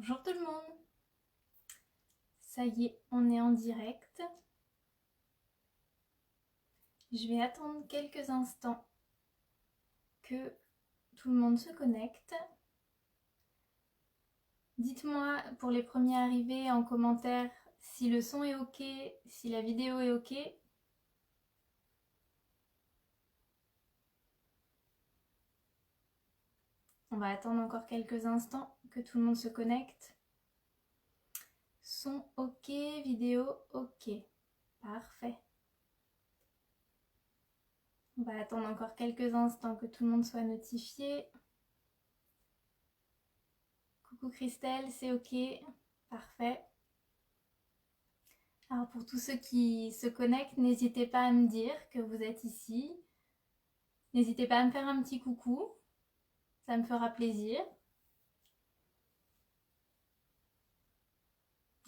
Bonjour tout le monde. Ça y est, on est en direct. Je vais attendre quelques instants que tout le monde se connecte. Dites-moi pour les premiers arrivés en commentaire si le son est ok, si la vidéo est ok. On va attendre encore quelques instants que tout le monde se connecte. Son ok, vidéo ok. Parfait. On va attendre encore quelques instants que tout le monde soit notifié. Coucou Christelle, c'est ok. Parfait. Alors pour tous ceux qui se connectent, n'hésitez pas à me dire que vous êtes ici. N'hésitez pas à me faire un petit coucou. Ça me fera plaisir.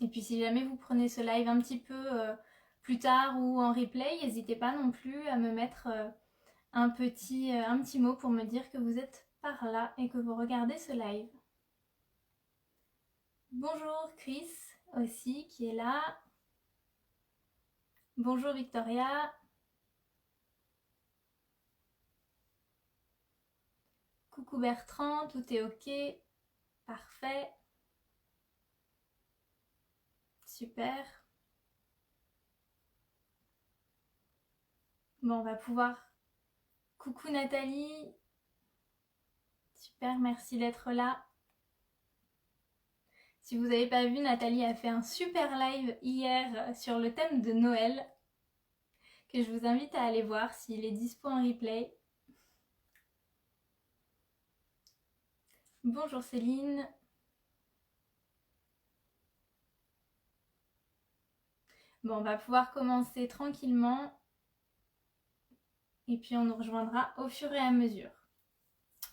Et puis si jamais vous prenez ce live un petit peu plus tard ou en replay, n'hésitez pas non plus à me mettre un petit mot pour me dire que vous êtes par là et que vous regardez ce live. Bonjour Chris aussi qui est là. Bonjour Victoria. Coucou Bertrand, tout est ok. Parfait. Super. Bon, on va pouvoir... Coucou Nathalie. Super, merci d'être là. Si vous n'avez pas vu, Nathalie a fait un super live hier sur le thème de Noël que je vous invite à aller voir s'il est dispo en replay. Bonjour Céline. Bon, on va pouvoir commencer tranquillement et puis on nous rejoindra au fur et à mesure.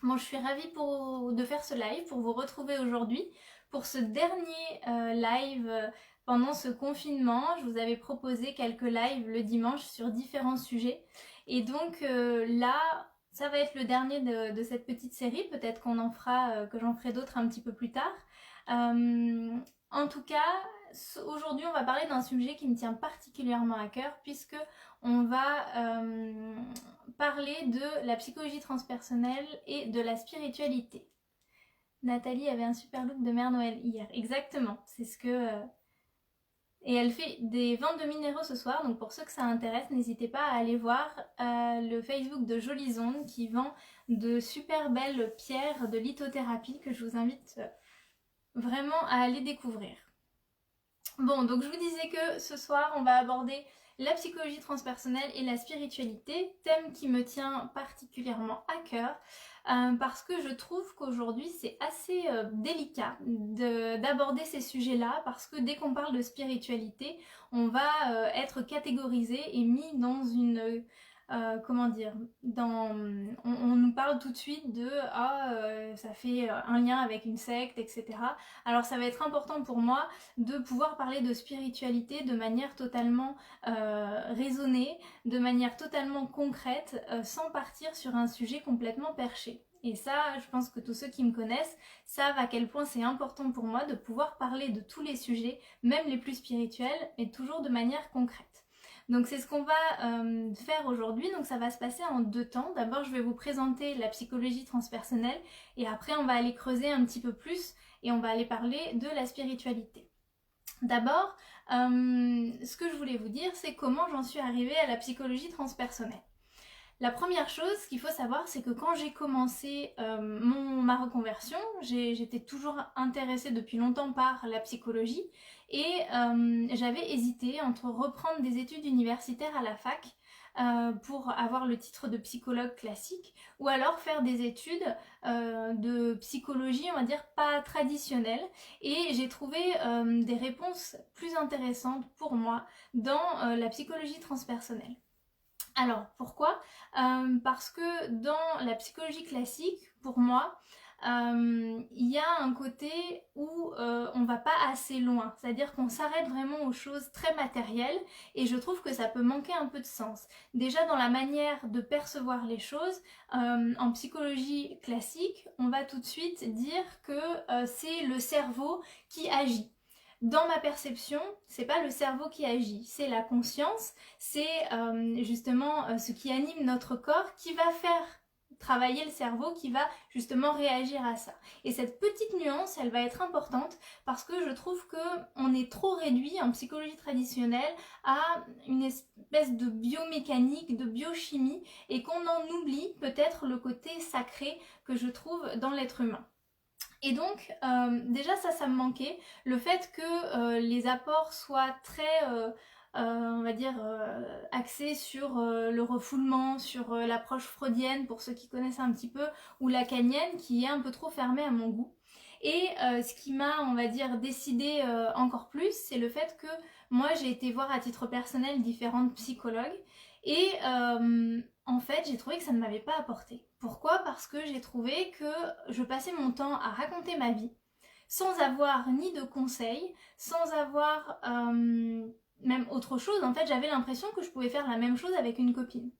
Bon, je suis ravie de faire ce live, pour vous retrouver aujourd'hui pour ce dernier live pendant ce confinement. Je vous avais proposé quelques lives le dimanche sur différents sujets et donc là ça va être le dernier de cette petite série. Peut-être qu'on en fera, que j'en ferai d'autres un petit peu plus tard. En tout cas, aujourd'hui on va parler d'un sujet qui me tient particulièrement à cœur puisque on va parler de la psychologie transpersonnelle et de la spiritualité. Nathalie avait un super look de Mère Noël hier, exactement, c'est ce que... Et elle fait des ventes de minéraux ce soir, donc pour ceux que ça intéresse, n'hésitez pas à aller voir le Facebook de Jolie Zone qui vend de super belles pierres de lithothérapie que je vous invite vraiment à aller découvrir. Bon, donc je vous disais que ce soir, on va aborder la psychologie transpersonnelle et la spiritualité, thème qui me tient particulièrement à cœur parce que je trouve qu'aujourd'hui c'est assez délicat d'aborder ces sujets-là parce que dès qu'on parle de spiritualité, on va être catégorisé et mis dans une... comment dire, on nous parle tout de suite de ça fait un lien avec une secte, etc. Alors ça va être important pour moi de pouvoir parler de spiritualité de manière totalement raisonnée, de manière totalement concrète, sans partir sur un sujet complètement perché. Et ça, je pense que tous ceux qui me connaissent savent à quel point c'est important pour moi de pouvoir parler de tous les sujets, même les plus spirituels, mais toujours de manière concrète. Donc c'est ce qu'on va faire aujourd'hui, donc ça va se passer en deux temps. D'abord je vais vous présenter la psychologie transpersonnelle et après on va aller creuser un petit peu plus et on va aller parler de la spiritualité. D'abord, ce que je voulais vous dire, c'est comment j'en suis arrivée à la psychologie transpersonnelle. La première chose qu'il faut savoir, c'est que quand j'ai commencé ma reconversion, j'étais toujours intéressée depuis longtemps par la psychologie et j'avais hésité entre reprendre des études universitaires à la fac pour avoir le titre de psychologue classique ou alors faire des études de psychologie, on va dire pas traditionnelles, et j'ai trouvé des réponses plus intéressantes pour moi dans la psychologie transpersonnelle. Alors pourquoi ? Parce que dans la psychologie classique, pour moi, il y a un côté où on va pas assez loin, c'est-à-dire qu'on s'arrête vraiment aux choses très matérielles et je trouve que ça peut manquer un peu de sens. Déjà dans la manière de percevoir les choses, en psychologie classique, on va tout de suite dire que c'est le cerveau qui agit. Dans ma perception, c'est pas le cerveau qui agit, c'est la conscience, c'est justement ce qui anime notre corps qui va faire travailler le cerveau, qui va justement réagir à ça. Et cette petite nuance, elle va être importante parce que je trouve que on est trop réduit en psychologie traditionnelle à une espèce de biomécanique, de biochimie, et qu'on en oublie peut-être le côté sacré que je trouve dans l'être humain. Et donc, déjà ça me manquait, le fait que les apports soient très, on va dire, axés sur le refoulement, sur l'approche freudienne, pour ceux qui connaissent un petit peu, ou lacanienne, qui est un peu trop fermée à mon goût. Et ce qui m'a, on va dire, décidé encore plus, c'est le fait que moi j'ai été voir à titre personnel différentes psychologues, et en fait j'ai trouvé que ça ne m'avait pas apporté. Pourquoi ? Parce que j'ai trouvé que je passais mon temps à raconter ma vie, sans avoir ni de conseils, sans avoir même autre chose. En fait, j'avais l'impression que je pouvais faire la même chose avec une copine.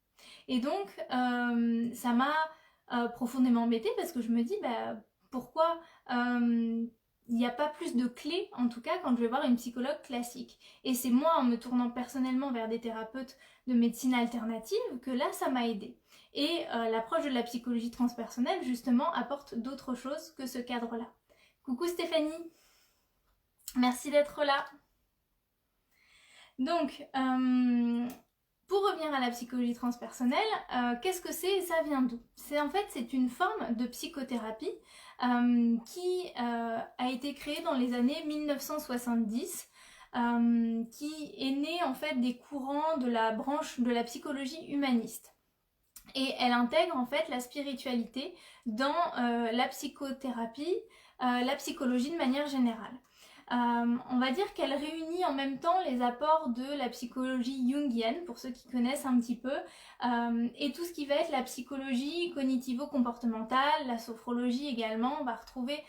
Et donc, ça m'a profondément embêtée parce que je me dis, bah, pourquoi il n'y a pas plus de clés, en tout cas, quand je vais voir une psychologue classique. Et c'est moi, en me tournant personnellement vers des thérapeutes de médecine alternative, que là, ça m'a aidée. Et l'approche de la psychologie transpersonnelle, justement, apporte d'autres choses que ce cadre-là. Coucou Stéphanie, merci d'être là. Donc, pour revenir à la psychologie transpersonnelle, qu'est-ce que c'est et ça vient d'où ? C'est une forme de psychothérapie qui a été créée dans les années 1970, qui est née en fait des courants de la branche de la psychologie humaniste. Et elle intègre en fait la spiritualité dans la psychothérapie, la psychologie de manière générale. On va dire qu'elle réunit en même temps les apports de la psychologie jungienne, pour ceux qui connaissent un petit peu, et tout ce qui va être la psychologie cognitivo-comportementale, la sophrologie également. On va retrouver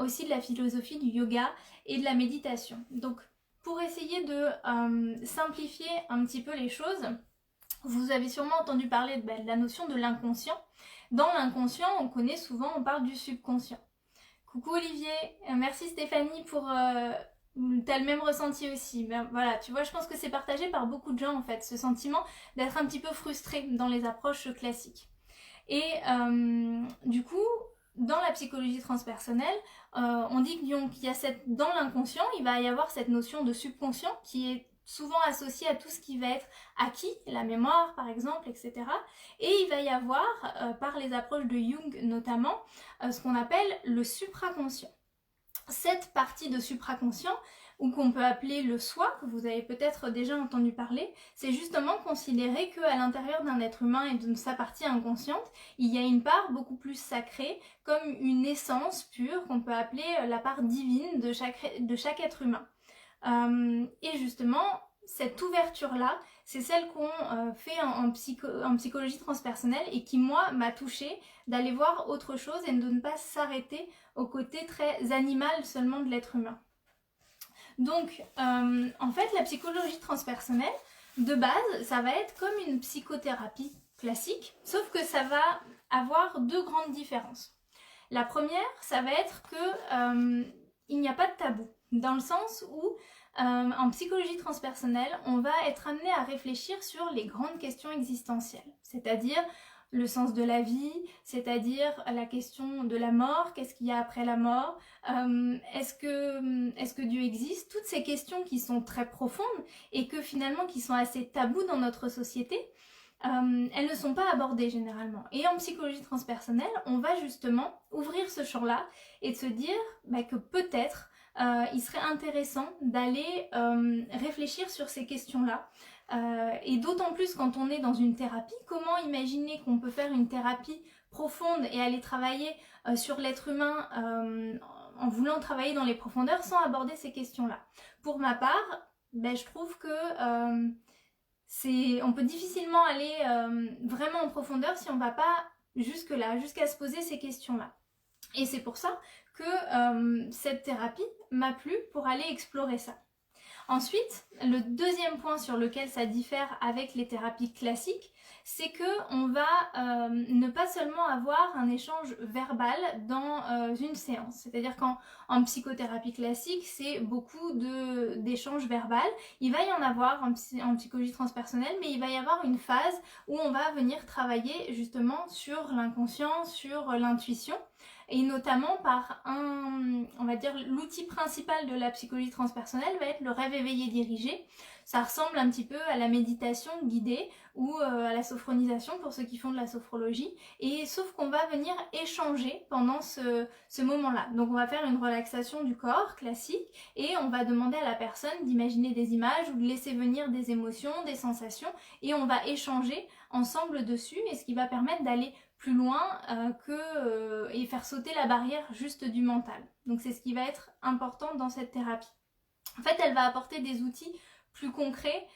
aussi de la philosophie du yoga et de la méditation. Donc pour essayer de simplifier un petit peu les choses, vous avez sûrement entendu parler de la notion de l'inconscient. Dans l'inconscient, on parle du subconscient. Coucou Olivier, merci Stéphanie pour... t'as le même ressenti aussi. Ben, voilà, tu vois, je pense que c'est partagé par beaucoup de gens en fait, ce sentiment d'être un petit peu frustré dans les approches classiques. Et du coup, dans la psychologie transpersonnelle, on dit qu'il y a dans l'inconscient, il va y avoir cette notion de subconscient qui est souvent associé à tout ce qui va être acquis, la mémoire par exemple, etc. Et il va y avoir, par les approches de Jung notamment, ce qu'on appelle le supraconscient. Cette partie de supraconscient, ou qu'on peut appeler le soi, que vous avez peut-être déjà entendu parler, c'est justement considérer qu'à l'intérieur d'un être humain et de sa partie inconsciente, il y a une part beaucoup plus sacrée, comme une essence pure qu'on peut appeler la part divine de chaque être humain. Et justement, cette ouverture-là, c'est celle qu'on fait en psychologie transpersonnelle et qui, moi, m'a touchée d'aller voir autre chose et de ne pas s'arrêter au côté très animal seulement de l'être humain. Donc, en fait, la psychologie transpersonnelle, de base, ça va être comme une psychothérapie classique, sauf que ça va avoir deux grandes différences. La première, ça va être que il n'y a pas de tabou, dans le sens où en psychologie transpersonnelle, on va être amené à réfléchir sur les grandes questions existentielles, c'est-à-dire le sens de la vie, c'est-à-dire la question de la mort, qu'est-ce qu'il y a après la mort, est-ce que Dieu existe, toutes ces questions qui sont très profondes et que finalement qui sont assez tabous dans notre société, elles ne sont pas abordées généralement. Et en psychologie transpersonnelle, on va justement ouvrir ce champ-là et de se dire que peut-être il serait intéressant d'aller réfléchir sur ces questions-là. Et d'autant plus quand on est dans une thérapie, comment imaginer qu'on peut faire une thérapie profonde et aller travailler sur l'être humain en voulant travailler dans les profondeurs sans aborder ces questions-là. Pour ma part, je trouve que on peut difficilement aller vraiment en profondeur si on ne va pas jusque-là, jusqu'à se poser ces questions-là. Et c'est pour ça que cette thérapie m'a plu pour aller explorer ça. Ensuite, le deuxième point sur lequel ça diffère avec les thérapies classiques, c'est qu'on va ne pas seulement avoir un échange verbal dans une séance. C'est-à-dire qu'en psychothérapie classique, c'est beaucoup d'échanges verbal. Il va y en avoir en psychologie transpersonnelle, mais il va y avoir une phase où on va venir travailler justement sur l'inconscient, sur l'intuition, et notamment par on va dire, l'outil principal de la psychologie transpersonnelle va être le rêve éveillé dirigé. Ça ressemble un petit peu à la méditation guidée ou à la sophronisation pour ceux qui font de la sophrologie, et sauf qu'on va venir échanger pendant ce moment-là. Donc on va faire une relaxation du corps classique et on va demander à la personne d'imaginer des images ou de laisser venir des émotions, des sensations, et on va échanger ensemble dessus, et ce qui va permettre d'aller plus loin et faire sauter la barrière juste du mental. Donc c'est ce qui va être important dans cette thérapie. En fait, elle va apporter des outils plus concrets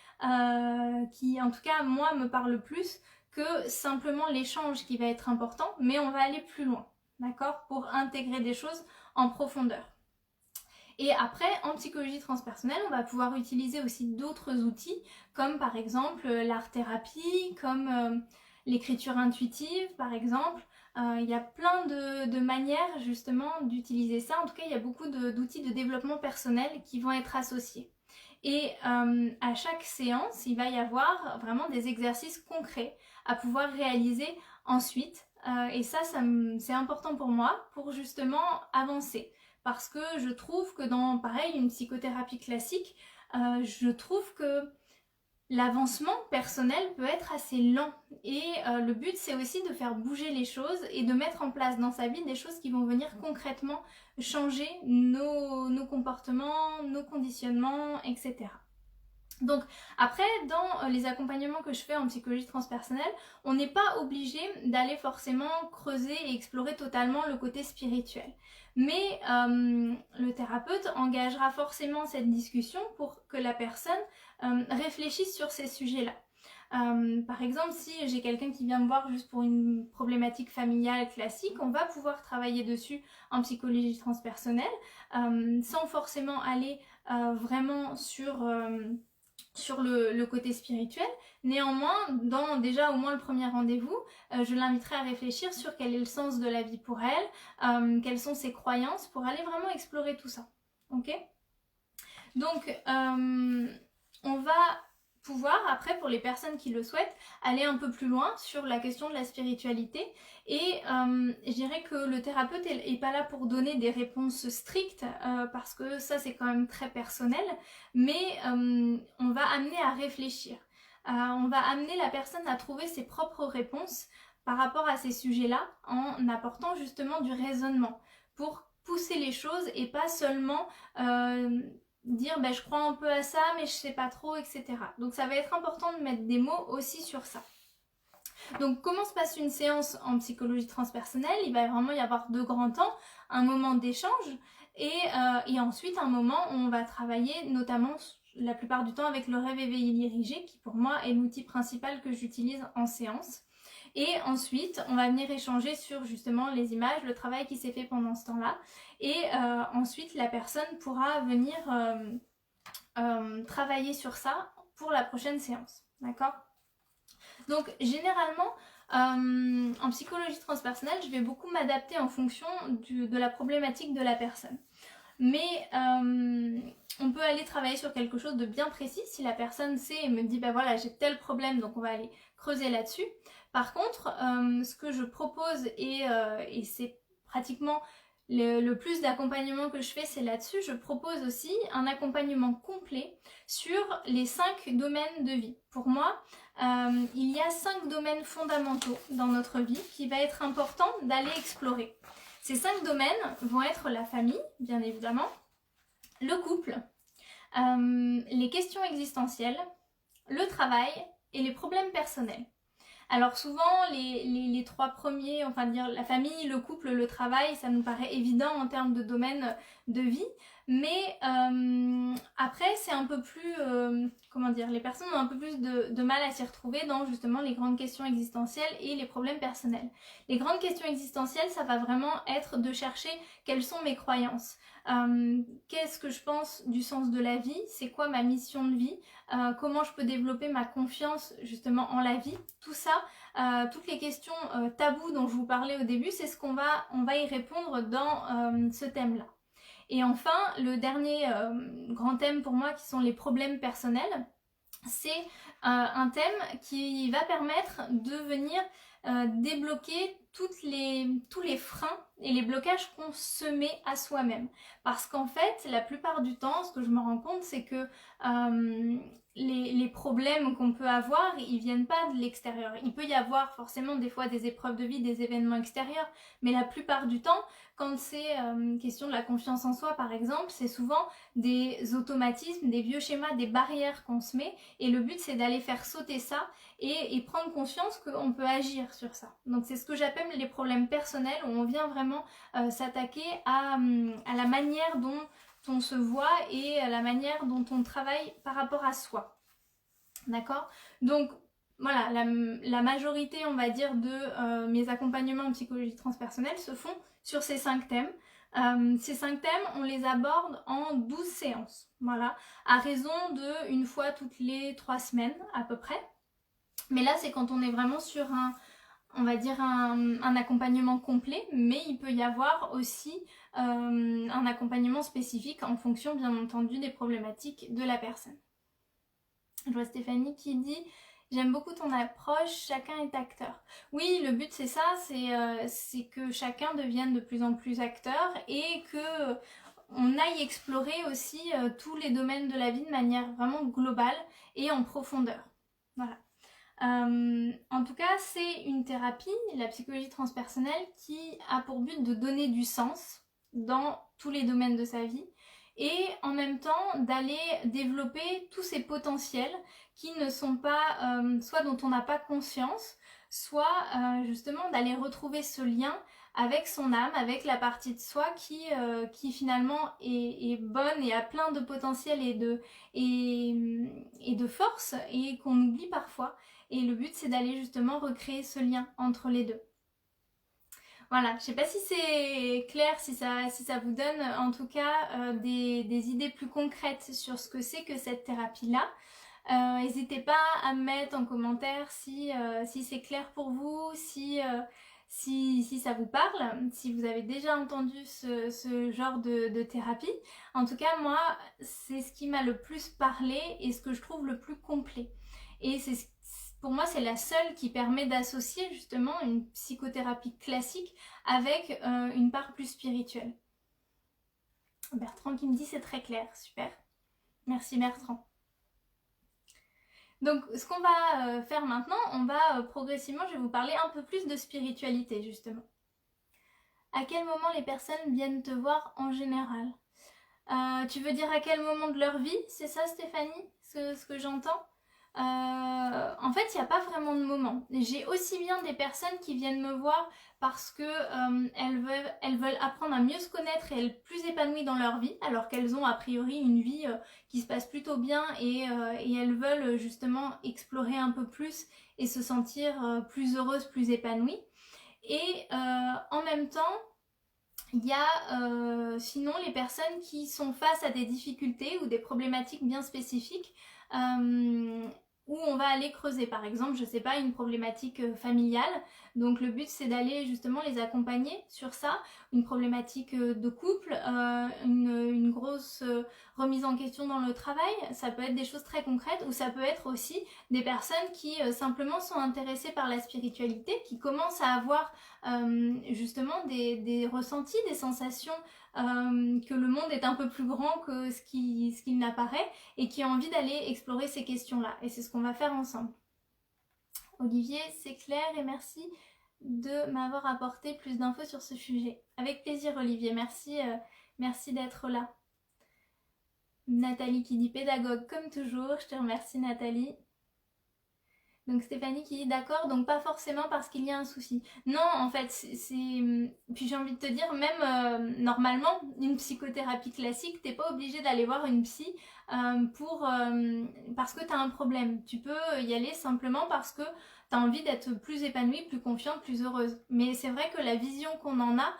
qui, en tout cas, moi, me parlent plus que simplement l'échange qui va être important, mais on va aller plus loin, d'accord, pour intégrer des choses en profondeur. Et après, en psychologie transpersonnelle, on va pouvoir utiliser aussi d'autres outils, comme par exemple l'art-thérapie, comme l'écriture intuitive par exemple. Il y a plein de manières justement d'utiliser ça. En tout cas, il y a beaucoup d'outils de développement personnel qui vont être associés. Et à chaque séance, il va y avoir vraiment des exercices concrets à pouvoir réaliser ensuite. Et ça c'est important pour moi pour justement avancer. Parce que je trouve que dans, pareil, une psychothérapie classique, je trouve que l'avancement personnel peut être assez lent. Et le but, c'est aussi de faire bouger les choses et de mettre en place dans sa vie des choses qui vont venir concrètement changer nos comportements, nos conditionnements, etc. Donc après, dans les accompagnements que je fais en psychologie transpersonnelle, on n'est pas obligé d'aller forcément creuser et explorer totalement le côté spirituel. Mais le thérapeute engagera forcément cette discussion pour que la personne réfléchisse sur ces sujets-là. Par exemple, si j'ai quelqu'un qui vient me voir juste pour une problématique familiale classique, on va pouvoir travailler dessus en psychologie transpersonnelle sans forcément aller vraiment sur le côté spirituel. Néanmoins, dans déjà au moins le premier rendez-vous, je l'inviterai à réfléchir sur quel est le sens de la vie pour elle, quelles sont ses croyances, pour aller vraiment explorer tout ça. Ok ? Donc, on va pouvoir, après, pour les personnes qui le souhaitent, aller un peu plus loin sur la question de la spiritualité. Et je dirais que le thérapeute n'est pas là pour donner des réponses strictes, parce que ça, c'est quand même très personnel, mais on va amener à réfléchir. On va amener la personne à trouver ses propres réponses par rapport à ces sujets-là, en apportant justement du raisonnement, pour pousser les choses et pas seulement dire je crois un peu à ça mais je sais pas trop, etc. Donc ça va être important de mettre des mots aussi sur ça. Donc comment se passe une séance en psychologie transpersonnelle? Il va vraiment y avoir deux grands temps, un moment d'échange et ensuite un moment où on va travailler notamment la plupart du temps avec le rêve éveillé dirigé, qui pour moi est l'outil principal que j'utilise en séance. Et ensuite, on va venir échanger sur justement les images, le travail qui s'est fait pendant ce temps-là. Et ensuite, la personne pourra venir travailler sur ça pour la prochaine séance. D'accord ? Donc, généralement, en psychologie transpersonnelle, je vais beaucoup m'adapter en fonction de la problématique de la personne. Mais on peut aller travailler sur quelque chose de bien précis si la personne sait et me dit voilà, j'ai tel problème, donc on va aller creuser là-dessus. Par contre, ce que je propose et c'est pratiquement le plus d'accompagnement que je fais, c'est là-dessus. Je propose aussi un accompagnement complet sur les 5 domaines de vie. Pour moi, il y a 5 domaines fondamentaux dans notre vie qui va être important d'aller explorer. Ces 5 domaines vont être la famille, bien évidemment, le couple, les questions existentielles, le travail et les problèmes personnels. Alors souvent, les 3 premiers, enfin dire la famille, le couple, le travail, ça nous paraît évident en termes de domaine de vie, mais après c'est un peu plus, comment comment dire, les personnes ont un peu plus de mal à s'y retrouver dans justement les grandes questions existentielles et les problèmes personnels. Les grandes questions existentielles, ça va vraiment être de chercher quelles sont mes croyances. Qu'est-ce que je pense du sens de la vie, c'est quoi ma mission de vie, comment je peux développer ma confiance justement en la vie, tout ça, toutes les questions tabous dont je vous parlais au début, c'est ce qu'on va y répondre dans ce thème-là. Et enfin, le dernier grand thème pour moi qui sont les problèmes personnels, c'est un thème qui va permettre de venir débloquer tous les freins et les blocages qu'on se met à soi-même. Parce qu'en fait, la plupart du temps, ce que je me rends compte, c'est que les problèmes qu'on peut avoir, ils viennent pas de l'extérieur. Il peut y avoir forcément des fois des épreuves de vie, des événements extérieurs, mais la plupart du temps, quand c'est question de la confiance en soi par exemple, c'est souvent des automatismes, des vieux schémas, des barrières qu'on se met, et le but c'est d'aller faire sauter ça et prendre conscience qu'on peut agir sur ça. Donc c'est ce que j'appelle les problèmes personnels, où on vient vraiment s'attaquer à la manière dont on se voit et à la manière dont on travaille par rapport à soi. D'accord ? Donc voilà, la majorité, on va dire, de mes accompagnements en psychologie transpersonnelle se font sur ces 5 thèmes. Ces 5 thèmes, on les aborde en 12 séances, voilà, à raison de une fois toutes les 3 semaines à peu près. Mais là, c'est quand on est vraiment sur on va dire un accompagnement complet, mais il peut y avoir aussi un accompagnement spécifique en fonction, bien entendu, des problématiques de la personne. Je vois Stéphanie qui dit « J'aime beaucoup ton approche, chacun est acteur ». Oui, le but c'est ça, c'est que chacun devienne de plus en plus acteur et que on aille explorer aussi tous les domaines de la vie de manière vraiment globale et en profondeur. Voilà. En tout cas, c'est une thérapie, la psychologie transpersonnelle, qui a pour but de donner du sens dans tous les domaines de sa vie et en même temps d'aller développer tous ces potentiels qui ne sont pas, soit dont on n'a pas conscience, soit justement d'aller retrouver ce lien avec son âme, avec la partie de soi qui finalement est bonne et a plein de potentiel et de force et qu'on oublie parfois. Et le but, c'est d'aller justement recréer ce lien entre les deux. Voilà, je ne sais pas si c'est clair, si ça vous donne en tout cas des idées plus concrètes sur ce que c'est que cette thérapie-là. N'hésitez pas à me mettre en commentaire si c'est clair pour vous, si ça vous parle, si vous avez déjà entendu ce genre de thérapie. En tout cas, moi, c'est ce qui m'a le plus parlé et ce que je trouve le plus complet. Et pour moi, c'est la seule qui permet d'associer justement une psychothérapie classique avec une part plus spirituelle. Bertrand qui me dit c'est très clair, super. Merci Bertrand. Donc ce qu'on va faire maintenant, on va progressivement, je vais vous parler un peu plus de spiritualité justement. À quel moment les personnes viennent te voir en général ? Tu veux dire à quel moment de leur vie ? C'est ça Stéphanie, ce que j'entends ? En fait, il n'y a pas vraiment de moment. J'ai aussi bien des personnes qui viennent me voir parce que elles veulent apprendre à mieux se connaître et être plus épanouies dans leur vie, alors qu'elles ont a priori une vie qui se passe plutôt bien et elles veulent justement explorer un peu plus et se sentir plus heureuses, plus épanouies. Et en même temps, il y a sinon les personnes qui sont face à des difficultés ou des problématiques bien spécifiques où on va aller creuser. Par exemple, je sais pas, une problématique familiale. Donc le but c'est d'aller justement les accompagner sur ça. Une problématique de couple, une grosse remise en question dans le travail. Ça peut être des choses très concrètes ou ça peut être aussi des personnes qui simplement sont intéressées par la spiritualité, qui commencent à avoir justement des ressentis, des sensations que le monde est un peu plus grand que ce qu'il n'apparaît et qui ont envie d'aller explorer ces questions-là. Et c'est ce qu'on va faire ensemble. Olivier, c'est clair et merci de m'avoir apporté plus d'infos sur ce sujet. Avec plaisir Olivier, merci d'être là. Nathalie qui dit pédagogue comme toujours, je te remercie Nathalie. Donc Stéphanie qui dit d'accord, donc pas forcément parce qu'il y a un souci. Non, en fait, puis j'ai envie de te dire, même normalement, une psychothérapie classique, t'es pas obligé d'aller voir une psy parce que t'as un problème. Tu peux y aller simplement parce que t'as envie d'être plus épanouie, plus confiante, plus heureuse. Mais c'est vrai que la vision qu'on en a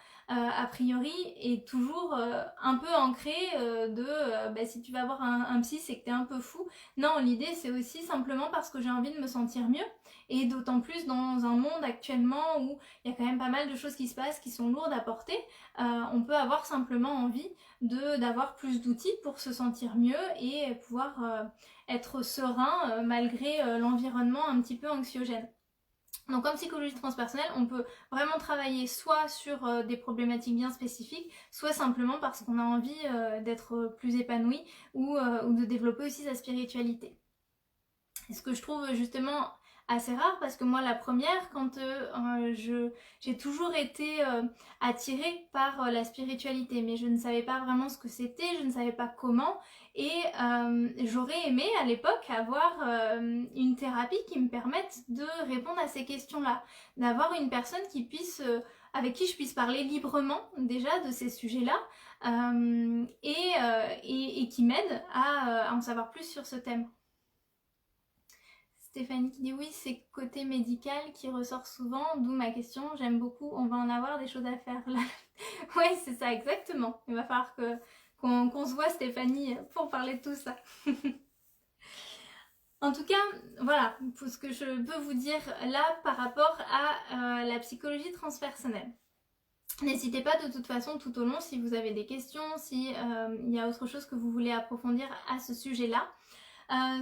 priori est toujours un peu ancrée si tu vas voir un psy c'est que t'es un peu fou. Non, l'idée c'est aussi simplement parce que j'ai envie de me sentir mieux et d'autant plus dans un monde actuellement où il y a quand même pas mal de choses qui se passent qui sont lourdes à porter. On peut avoir simplement envie d'avoir plus d'outils pour se sentir mieux et pouvoir être serein malgré l'environnement un petit peu anxiogène. Donc en psychologie transpersonnelle, on peut vraiment travailler soit sur des problématiques bien spécifiques, soit simplement parce qu'on a envie d'être plus épanoui ou de développer aussi sa spiritualité. Et ce que je trouve justement assez rare, parce que moi la première, quand j'ai toujours été attirée par la spiritualité, mais je ne savais pas vraiment ce que c'était, je ne savais pas comment, et j'aurais aimé à l'époque avoir une thérapie qui me permette de répondre à ces questions-là, d'avoir une personne qui puisse, avec qui je puisse parler librement déjà de ces sujets-là, et qui m'aide à en savoir plus sur ce thème. Stéphanie qui dit oui, c'est côté médical qui ressort souvent, d'où ma question, j'aime beaucoup, on va en avoir des choses à faire là. Oui, c'est ça, exactement. Il va falloir qu'on se voit Stéphanie pour parler de tout ça. En tout cas, voilà, pour ce que je peux vous dire là par rapport à la psychologie transpersonnelle. N'hésitez pas de toute façon tout au long si vous avez des questions, si il y a autre chose que vous voulez approfondir à ce sujet-là.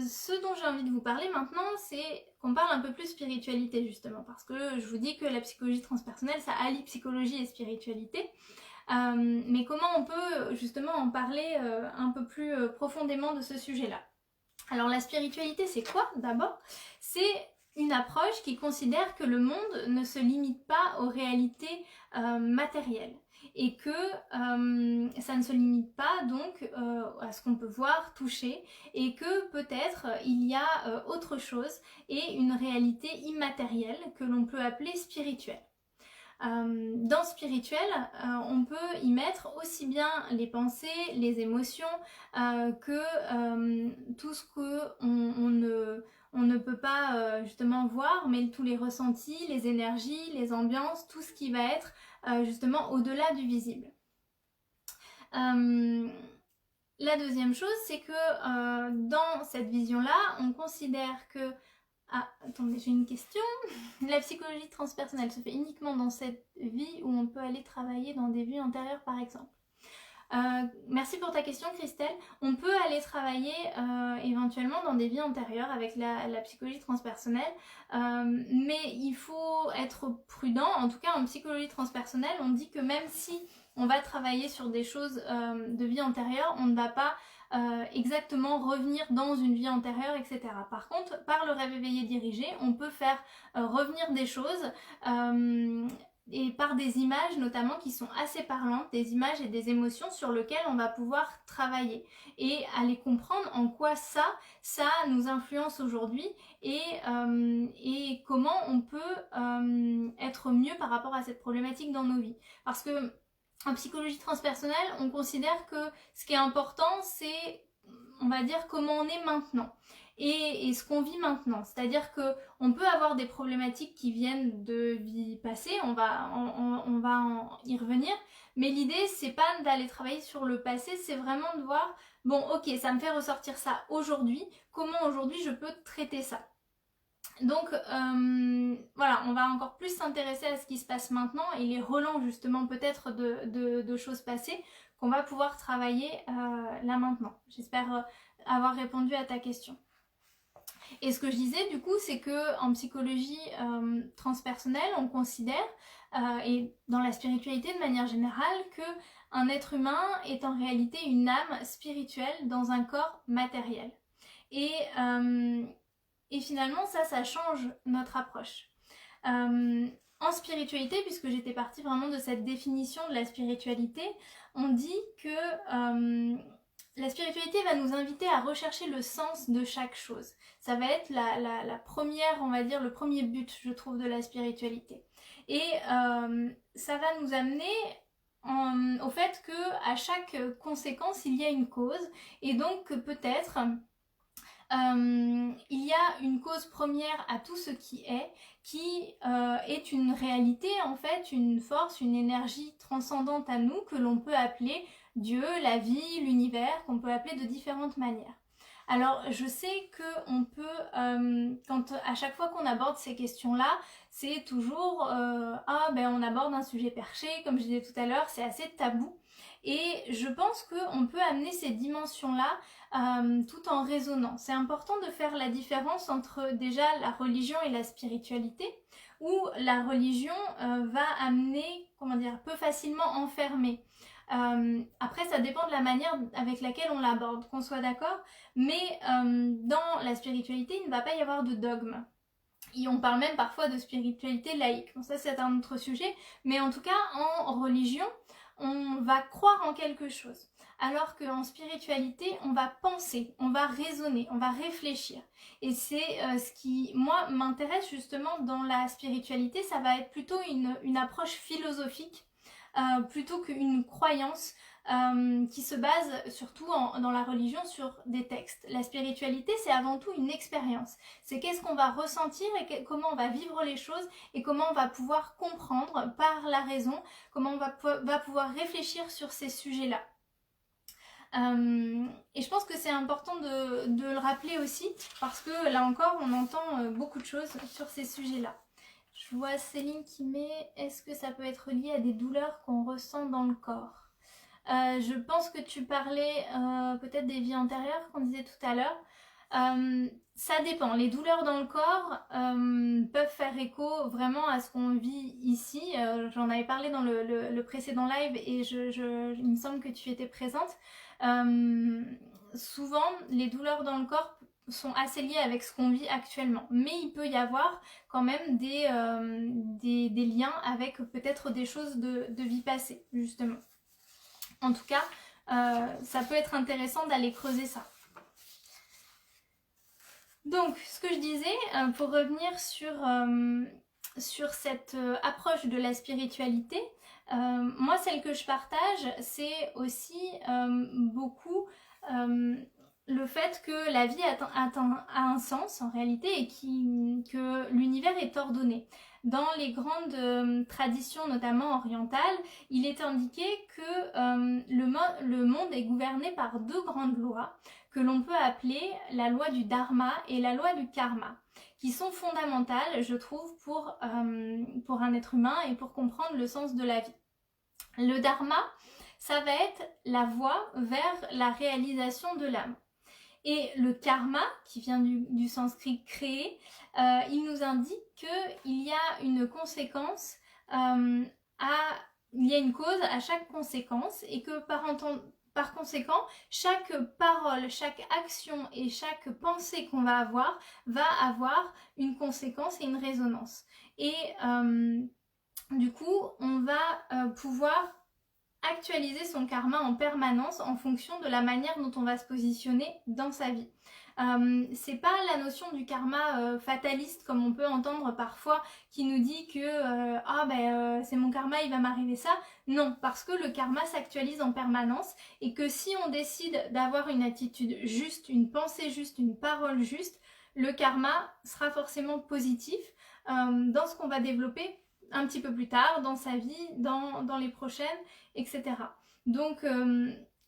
Ce dont j'ai envie de vous parler maintenant, c'est qu'on parle un peu plus spiritualité justement, parce que je vous dis que la psychologie transpersonnelle, ça allie psychologie et spiritualité. Mais comment on peut justement en parler un peu plus profondément de ce sujet-là? Alors la spiritualité, c'est quoi d'abord? C'est une approche qui considère que le monde ne se limite pas aux réalités matérielles et que ça ne se limite pas donc à ce qu'on peut voir, toucher, et que peut-être il y a autre chose et une réalité immatérielle que l'on peut appeler spirituelle. Dans spirituel, on peut y mettre aussi bien les pensées, les émotions, que tout ce on ne peut pas justement voir, mais tous les ressentis, les énergies, les ambiances, tout ce qui va être justement au-delà du visible. La deuxième chose, c'est que dans cette vision-là, on considère que... Ah, attendez, j'ai une question. La psychologie transpersonnelle se fait uniquement dans cette vie où on peut aller travailler dans des vies antérieures, par exemple. Merci pour ta question, Christelle. On peut aller travailler éventuellement dans des vies antérieures avec la psychologie transpersonnelle, mais il faut être prudent. En tout cas, en psychologie transpersonnelle, on dit que même si on va travailler sur des choses de vie antérieure, on ne va pas exactement revenir dans une vie antérieure, etc. Par contre, par le rêve éveillé dirigé, on peut faire revenir des choses et par des images notamment qui sont assez parlantes, des images et des émotions sur lesquelles on va pouvoir travailler et aller comprendre en quoi ça nous influence aujourd'hui et comment on peut être mieux par rapport à cette problématique dans nos vies. Parce que en psychologie transpersonnelle, on considère que ce qui est important, c'est, on va dire, comment on est maintenant et ce qu'on vit maintenant. C'est-à-dire qu'on peut avoir des problématiques qui viennent de vie passée, on va y revenir, mais l'idée, c'est pas d'aller travailler sur le passé, c'est vraiment de voir, bon, ok, ça me fait ressortir ça aujourd'hui, comment aujourd'hui je peux traiter ça. Donc voilà, on va encore plus s'intéresser à ce qui se passe maintenant et les relents justement peut-être de choses passées qu'on va pouvoir travailler là maintenant. J'espère avoir répondu à ta question. Et ce que je disais du coup, c'est que en psychologie transpersonnelle, on considère, et dans la spiritualité de manière générale, que un être humain est en réalité une âme spirituelle dans un corps matériel. Et finalement, ça change notre approche. En spiritualité, puisque j'étais partie vraiment de cette définition de la spiritualité, on dit que la spiritualité va nous inviter à rechercher le sens de chaque chose. Ça va être la première, on va dire, le premier but, je trouve, de la spiritualité. Et ça va nous amener au fait qu'à chaque conséquence, il y a une cause. Et donc que peut-être il y a une cause première à tout ce qui est une réalité, en fait, une force, une énergie transcendante à nous que l'on peut appeler Dieu, la vie, l'univers, qu'on peut appeler de différentes manières. Alors je sais qu'on peut, quand à chaque fois qu'on aborde ces questions-là, c'est toujours on aborde un sujet perché, comme je disais tout à l'heure, c'est assez tabou. Et je pense qu'on peut amener ces dimensions-là tout en raisonnant. C'est important de faire la différence entre déjà la religion et la spiritualité, où la religion va amener, peut facilement enfermer. Après, ça dépend de la manière avec laquelle on l'aborde, qu'on soit d'accord, mais dans la spiritualité, il ne va pas y avoir de dogme. Et on parle même parfois de spiritualité laïque. Bon, ça, c'est un autre sujet, mais en tout cas, en religion, on va croire en quelque chose. Alors qu'en spiritualité, on va penser, on va raisonner, on va réfléchir. Et c'est ce qui, moi, m'intéresse justement dans la spiritualité, ça va être plutôt une approche philosophique plutôt qu'une croyance qui se base surtout dans la religion sur des textes. La spiritualité, c'est avant tout une expérience. C'est qu'est-ce qu'on va ressentir et comment on va vivre les choses et comment on va pouvoir comprendre par la raison, comment on va pouvoir réfléchir sur ces sujets-là. Et je pense que c'est important de le rappeler aussi parce que là encore, on entend beaucoup de choses sur ces sujets-là. Je vois Céline qui met « Est-ce que ça peut être lié à des douleurs qu'on ressent dans le corps ?» Je pense que tu parlais peut-être des vies antérieures qu'on disait tout à l'heure. Ça dépend. Les douleurs dans le corps peuvent faire écho vraiment à ce qu'on vit ici. J'en avais parlé dans le précédent live et il me semble que tu étais présente. Souvent, les douleurs dans le corps sont assez liées avec ce qu'on vit actuellement. Mais il peut y avoir quand même des liens avec peut-être des choses de vie passée, justement. En tout cas, ça peut être intéressant d'aller creuser ça. Donc, ce que je disais, pour revenir sur cette approche de la spiritualité, moi, celle que je partage, c'est aussi beaucoup le fait que la vie a un sens en réalité et que l'univers est ordonné. Dans les grandes traditions, notamment orientales, il est indiqué que le monde est gouverné par deux grandes lois que l'on peut appeler la loi du dharma et la loi du karma, qui sont fondamentales, je trouve, pour un être humain et pour comprendre le sens de la vie. Le dharma, ça va être la voie vers la réalisation de l'âme. Et le karma, qui vient du sanskrit créer, il nous indique qu'il y a une conséquence, il y a une cause à chaque conséquence et que par conséquent, chaque parole, chaque action et chaque pensée qu'on va avoir une conséquence et une résonance. Et du coup, on va pouvoir actualiser son karma en permanence en fonction de la manière dont on va se positionner dans sa vie. C'est pas la notion du karma fataliste comme on peut entendre parfois qui nous dit que c'est mon karma, il va m'arriver ça. Non, parce que le karma s'actualise en permanence et que si on décide d'avoir une attitude juste, une pensée juste, une parole juste, le karma sera forcément positif dans ce qu'on va développer un petit peu plus tard dans sa vie, dans les prochaines, etc. Donc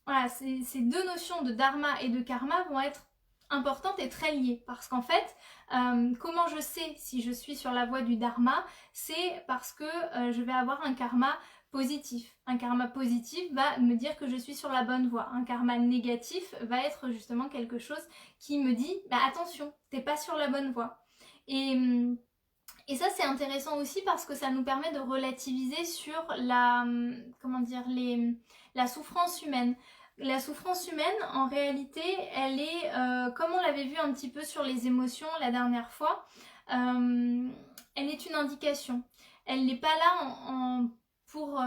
voilà, ces deux notions de dharma et de karma vont être importantes et très liées parce qu'en fait, comment je sais si je suis sur la voie du dharma, c'est parce que je vais avoir un karma positif. Un karma positif va me dire que je suis sur la bonne voie. Un karma négatif va être justement quelque chose qui me dit attention, t'es pas sur la bonne voie. Et ça, c'est intéressant aussi parce que ça nous permet de relativiser sur la souffrance humaine. La souffrance humaine, en réalité, elle est, comme on l'avait vu un petit peu sur les émotions la dernière fois, elle est une indication. Elle n'est pas là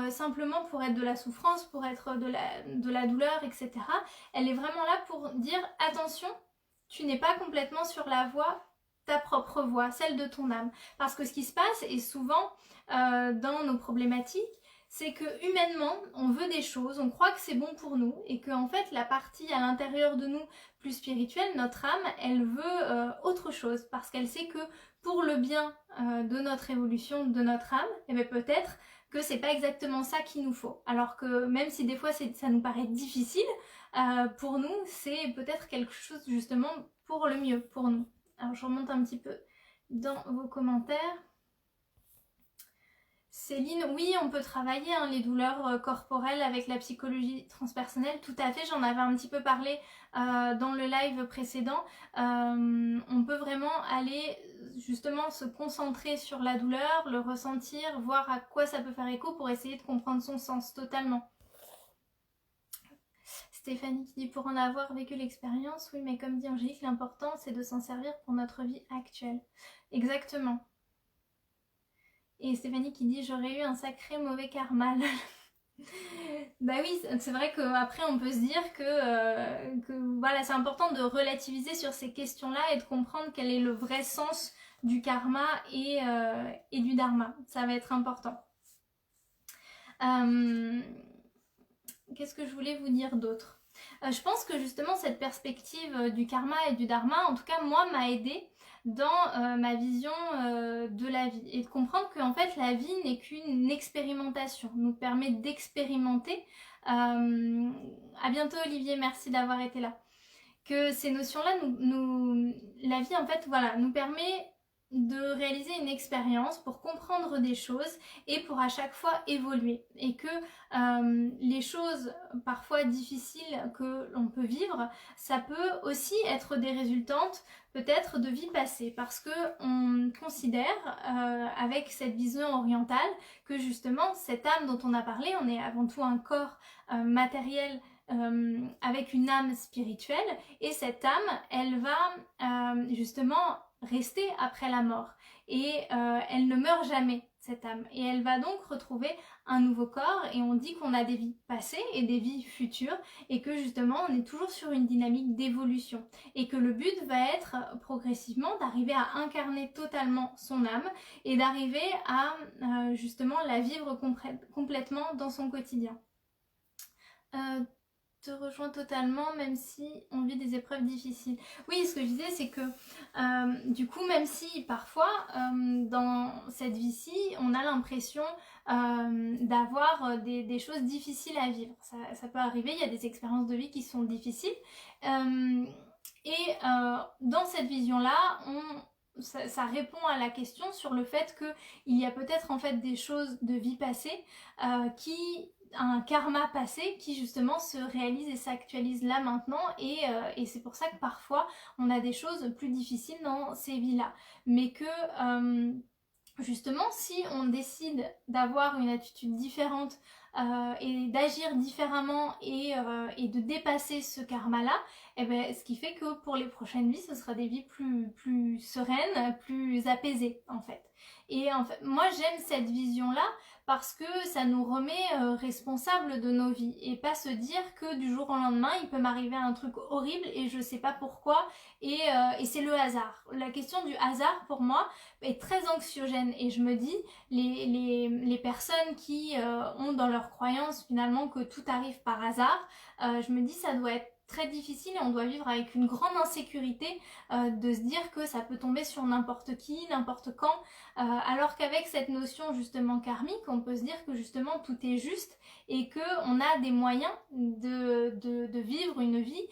simplement pour être de la souffrance, pour être de la douleur, etc. Elle est vraiment là pour dire attention, tu n'es pas complètement sur la voie, ta propre voie, celle de ton âme. Parce que ce qui se passe, et souvent dans nos problématiques, c'est que humainement, on veut des choses, on croit que c'est bon pour nous, et que en fait, la partie à l'intérieur de nous plus spirituelle, notre âme, elle veut autre chose, parce qu'elle sait que pour le bien de notre évolution, de notre âme, eh bien peut-être que c'est pas exactement ça qu'il nous faut. Alors que même si des fois ça nous paraît difficile, pour nous, c'est peut-être quelque chose justement pour le mieux, pour nous. Alors je remonte un petit peu dans vos commentaires. Céline, oui, on peut travailler les douleurs corporelles avec la psychologie transpersonnelle, tout à fait, j'en avais un petit peu parlé dans le live précédent. On peut vraiment aller justement se concentrer sur la douleur, le ressentir, voir à quoi ça peut faire écho pour essayer de comprendre son sens totalement. Stéphanie qui dit pour en avoir vécu l'expérience, oui, mais comme dit Angélique, l'important c'est de s'en servir pour notre vie actuelle. Exactement. Et Stéphanie qui dit j'aurais eu un sacré mauvais karma. Bah oui, c'est vrai qu'après on peut se dire que voilà, c'est important de relativiser sur ces questions-là et de comprendre quel est le vrai sens du karma et du dharma. Ça va être important. Qu'est-ce que je voulais vous dire d'autre ? Je pense que justement cette perspective du karma et du dharma, en tout cas moi, m'a aidée dans ma vision de la vie et de comprendre qu'en fait la vie n'est qu'une expérimentation, nous permet d'expérimenter. À bientôt Olivier, merci d'avoir été là. Que ces notions-là, la vie en fait voilà, nous permet de réaliser une expérience pour comprendre des choses et pour à chaque fois évoluer et que les choses parfois difficiles que l'on peut vivre, ça peut aussi être des résultantes peut-être de vie passée parce que on considère avec cette vision orientale que justement cette âme dont on a parlé, on est avant tout un corps matériel avec une âme spirituelle et cette âme elle va justement rester après la mort et elle ne meurt jamais cette âme et elle va donc retrouver un nouveau corps et on dit qu'on a des vies passées et des vies futures et que justement on est toujours sur une dynamique d'évolution et que le but va être progressivement d'arriver à incarner totalement son âme et d'arriver à justement la vivre complètement dans son quotidien. Te rejoins totalement même si on vit des épreuves difficiles. Oui, ce que je disais c'est que du coup même si parfois dans cette vie-ci on a l'impression d'avoir des choses difficiles à vivre, ça peut arriver, il y a des expériences de vie qui sont difficiles et dans cette vision-là ça répond à la question sur le fait qu'il y a peut-être en fait des choses de vie passée un karma passé qui justement se réalise et s'actualise là maintenant et c'est pour ça que parfois on a des choses plus difficiles dans ces vies-là. Mais que justement si on décide d'avoir une attitude différente et d'agir différemment et de dépasser ce karma-là, et ben, ce qui fait que pour les prochaines vies, ce sera des vies plus sereines, plus apaisées en fait. Et en fait, moi j'aime cette vision-là parce que ça nous remet responsables de nos vies et pas se dire que du jour au lendemain il peut m'arriver un truc horrible et je sais pas pourquoi et c'est le hasard. La question du hasard pour moi est très anxiogène et je me dis les personnes qui ont dans leur croyance finalement que tout arrive par hasard, je me dis ça doit être très difficile et on doit vivre avec une grande insécurité de se dire que ça peut tomber sur n'importe qui, n'importe quand, alors qu'avec cette notion justement karmique, on peut se dire que justement tout est juste et qu'on a des moyens de vivre une vie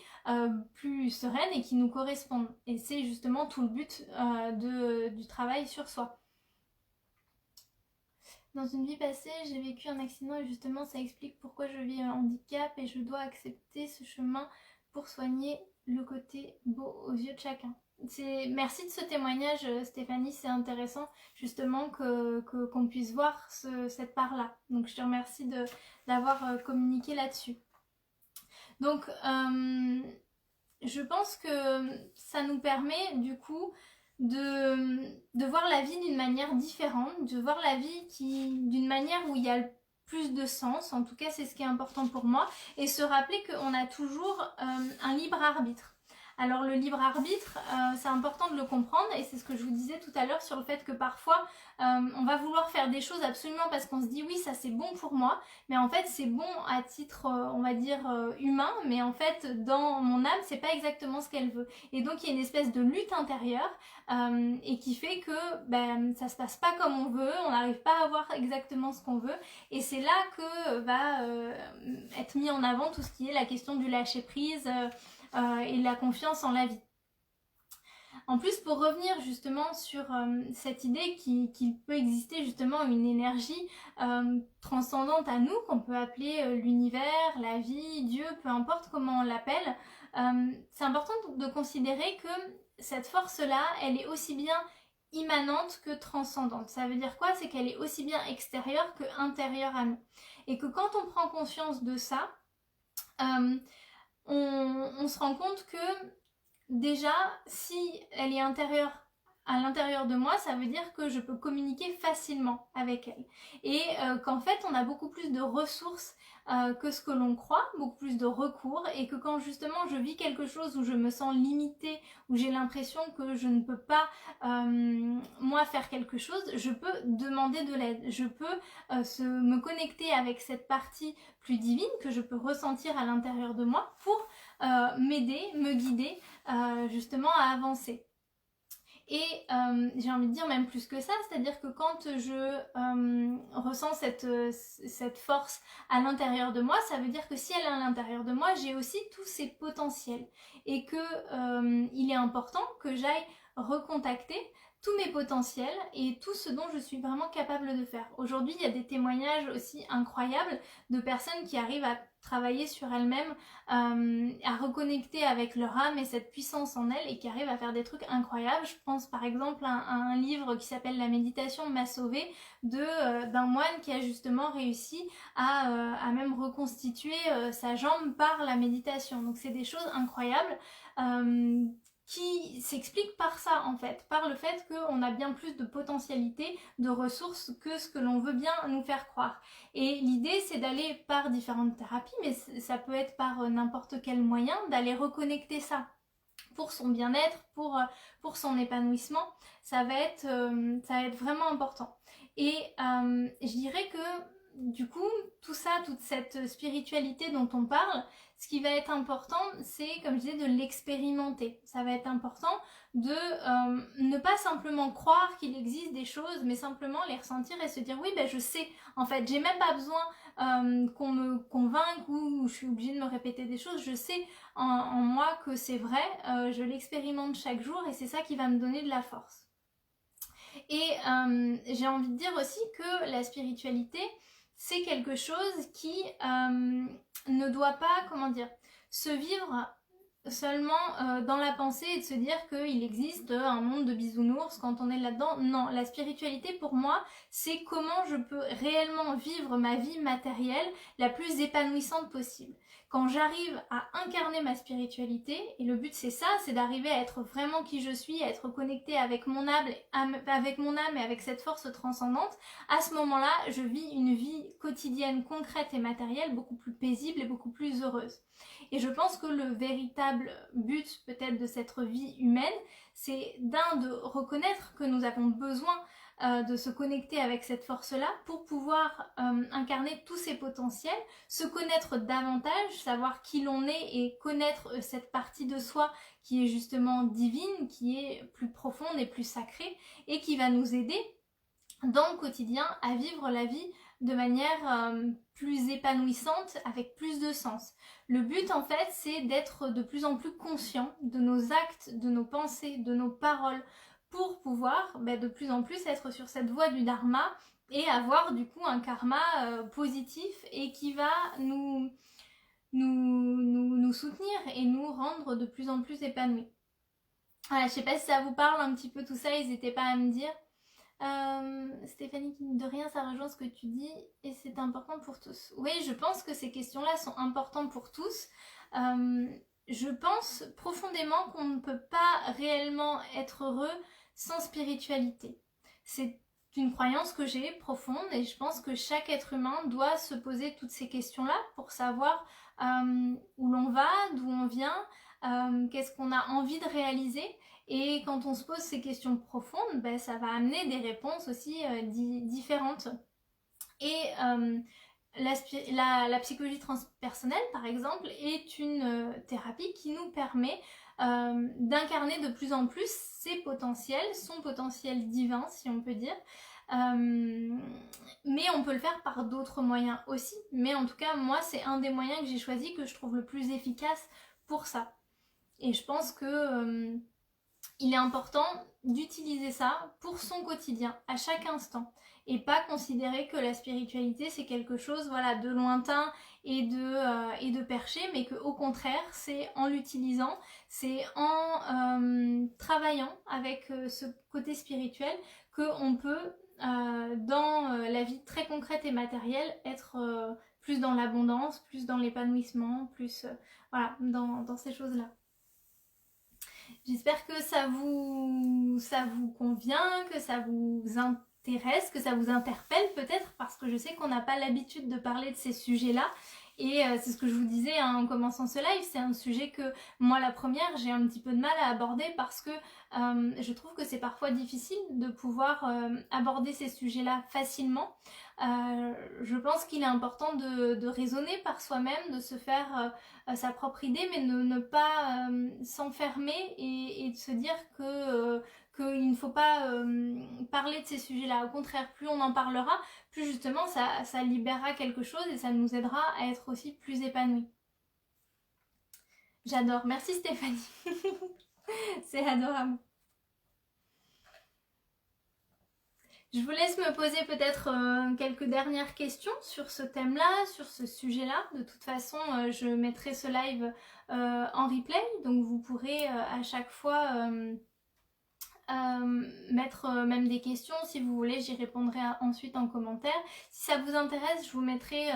plus sereine et qui nous correspondent. Et c'est justement tout le but du travail sur soi. Dans une vie passée, j'ai vécu un accident et justement ça explique pourquoi je vis un handicap et je dois accepter ce chemin pour soigner le côté beau aux yeux de chacun. Merci de ce témoignage Stéphanie, c'est intéressant justement qu'on puisse voir cette part-là. Donc je te remercie d'avoir communiqué là-dessus. Donc je pense que ça nous permet du coup de voir la vie d'une manière différente, de voir la vie d'une manière où il y a plus de sens. En tout cas, c'est ce qui est important pour moi. Et se rappeler qu'on a toujours un libre arbitre. Alors le libre arbitre, c'est important de le comprendre et c'est ce que je vous disais tout à l'heure sur le fait que parfois on va vouloir faire des choses absolument parce qu'on se dit oui ça c'est bon pour moi, mais en fait c'est bon à titre on va dire humain, mais en fait dans mon âme c'est pas exactement ce qu'elle veut. Et donc il y a une espèce de lutte intérieure et qui fait que ça se passe pas comme on veut, on n'arrive pas à avoir exactement ce qu'on veut et c'est là que va être mis en avant tout ce qui est la question du lâcher prise et la confiance en la vie. En plus, pour revenir justement sur cette idée qu'il peut exister justement une énergie transcendante à nous, qu'on peut appeler l'univers, la vie, Dieu, peu importe comment on l'appelle, c'est important de considérer que cette force-là, elle est aussi bien immanente que transcendante. Ça veut dire quoi? C'est qu'elle est aussi bien extérieure que intérieure à nous. Et que quand on prend conscience de ça, on se rend compte que déjà, si elle est intérieure à l'intérieur de moi, ça veut dire que je peux communiquer facilement avec elle. Et qu'en fait, on a beaucoup plus de ressources que ce que l'on croit, beaucoup plus de recours, et que quand justement je vis quelque chose où je me sens limitée, où j'ai l'impression que je ne peux pas, moi, faire quelque chose, je peux demander de l'aide. Je peux me connecter avec cette partie plus divine que je peux ressentir à l'intérieur de moi pour m'aider, me guider justement à avancer. Et j'ai envie de dire même plus que ça, c'est-à-dire que quand je ressens cette force à l'intérieur de moi, ça veut dire que si elle est à l'intérieur de moi, j'ai aussi tous ces potentiels. Et que il est important que j'aille recontacter tous mes potentiels et tout ce dont je suis vraiment capable de faire. Aujourd'hui, il y a des témoignages aussi incroyables de personnes qui arrivent à travailler sur elles-mêmes, à reconnecter avec leur âme et cette puissance en elles et qui arrivent à faire des trucs incroyables. Je pense par exemple à un livre qui s'appelle La méditation m'a sauvé d'un moine qui a justement réussi à même reconstituer sa jambe par la méditation. Donc c'est des choses incroyables qui s'explique par ça en fait, par le fait qu'on a bien plus de potentialité, de ressources que ce que l'on veut bien nous faire croire. Et l'idée c'est d'aller par différentes thérapies, mais ça peut être par n'importe quel moyen, d'aller reconnecter ça pour son bien-être, pour son épanouissement, ça va être vraiment important. Et je dirais que du coup, tout ça, toute cette spiritualité dont on parle, ce qui va être important, c'est, comme je disais, de l'expérimenter. Ça va être important de ne pas simplement croire qu'il existe des choses, mais simplement les ressentir et se dire oui, je sais. En fait, j'ai même pas besoin qu'on me convainque ou je suis obligée de me répéter des choses. Je sais en moi que c'est vrai. Je l'expérimente chaque jour et c'est ça qui va me donner de la force. Et j'ai envie de dire aussi que la spiritualité, c'est quelque chose qui ne doit pas, se vivre seulement dans la pensée et de se dire qu'il existe un monde de bisounours quand on est là-dedans. Non, la spiritualité pour moi, c'est comment je peux réellement vivre ma vie matérielle la plus épanouissante possible. Quand j'arrive à incarner ma spiritualité, et le but c'est ça, c'est d'arriver à être vraiment qui je suis, à être connectée avec mon âme et avec cette force transcendante, à ce moment-là, je vis une vie quotidienne, concrète et matérielle beaucoup plus paisible et beaucoup plus heureuse. Et je pense que le véritable but peut-être de cette vie humaine, c'est de reconnaître que nous avons besoin de se connecter avec cette force-là pour pouvoir incarner tous ses potentiels, se connaître davantage, savoir qui l'on est et connaître cette partie de soi qui est justement divine, qui est plus profonde et plus sacrée et qui va nous aider dans le quotidien à vivre la vie de manière plus épanouissante, avec plus de sens. Le but en fait, c'est d'être de plus en plus conscient de nos actes, de nos pensées, de nos paroles, pour pouvoir de plus en plus être sur cette voie du dharma et avoir du coup un karma positif et qui va nous soutenir et nous rendre de plus en plus épanouis. Voilà, je sais pas si ça vous parle un petit peu tout ça, n'hésitez pas à me dire. Stéphanie, de rien, ça rejoint ce que tu dis et c'est important pour tous. Oui, je pense que ces questions-là sont importantes pour tous. Je pense profondément qu'on ne peut pas réellement être heureux sans spiritualité. C'est une croyance que j'ai profonde et je pense que chaque être humain doit se poser toutes ces questions-là pour savoir où l'on va, d'où on vient, qu'est-ce qu'on a envie de réaliser. Et quand on se pose ces questions profondes, ben, ça va amener des réponses aussi différentes. Et la psychologie transpersonnelle, par exemple, est une thérapie qui nous permet d'incarner de plus en plus ses potentiels, son potentiel divin, si on peut dire. Mais on peut le faire par d'autres moyens aussi. Mais en tout cas, moi, c'est un des moyens que j'ai choisi, que je trouve le plus efficace pour ça. Et je pense que il est important d'utiliser ça pour son quotidien, à chaque instant. Et pas considérer que la spiritualité c'est quelque chose de lointain et de perché, mais qu'au contraire c'est en l'utilisant, c'est en travaillant avec ce côté spirituel qu'on peut dans la vie très concrète et matérielle être plus dans l'abondance, plus dans l'épanouissement, plus dans ces choses-là. J'espère que ça vous convient, que ça vous intéresse, que ça vous interpelle peut-être, parce que je sais qu'on n'a pas l'habitude de parler de ces sujets-là. Et c'est ce que je vous disais en commençant ce live, c'est un sujet que moi la première j'ai un petit peu de mal à aborder parce que je trouve que c'est parfois difficile de pouvoir aborder ces sujets-là facilement. Je pense qu'il est important de raisonner par soi-même, de se faire sa propre idée, mais de ne pas s'enfermer et de se dire qu'il ne faut pas parler de ces sujets-là. Au contraire, plus on en parlera, plus justement ça libérera quelque chose et ça nous aidera à être aussi plus épanouis. J'adore. Merci Stéphanie. C'est adorable. Je vous laisse me poser peut-être quelques dernières questions sur ce thème-là, sur ce sujet-là. De toute façon, je mettrai ce live en replay, donc vous pourrez à chaque fois mettre même des questions si vous voulez, j'y répondrai ensuite en commentaire. Si ça vous intéresse, je vous mettrai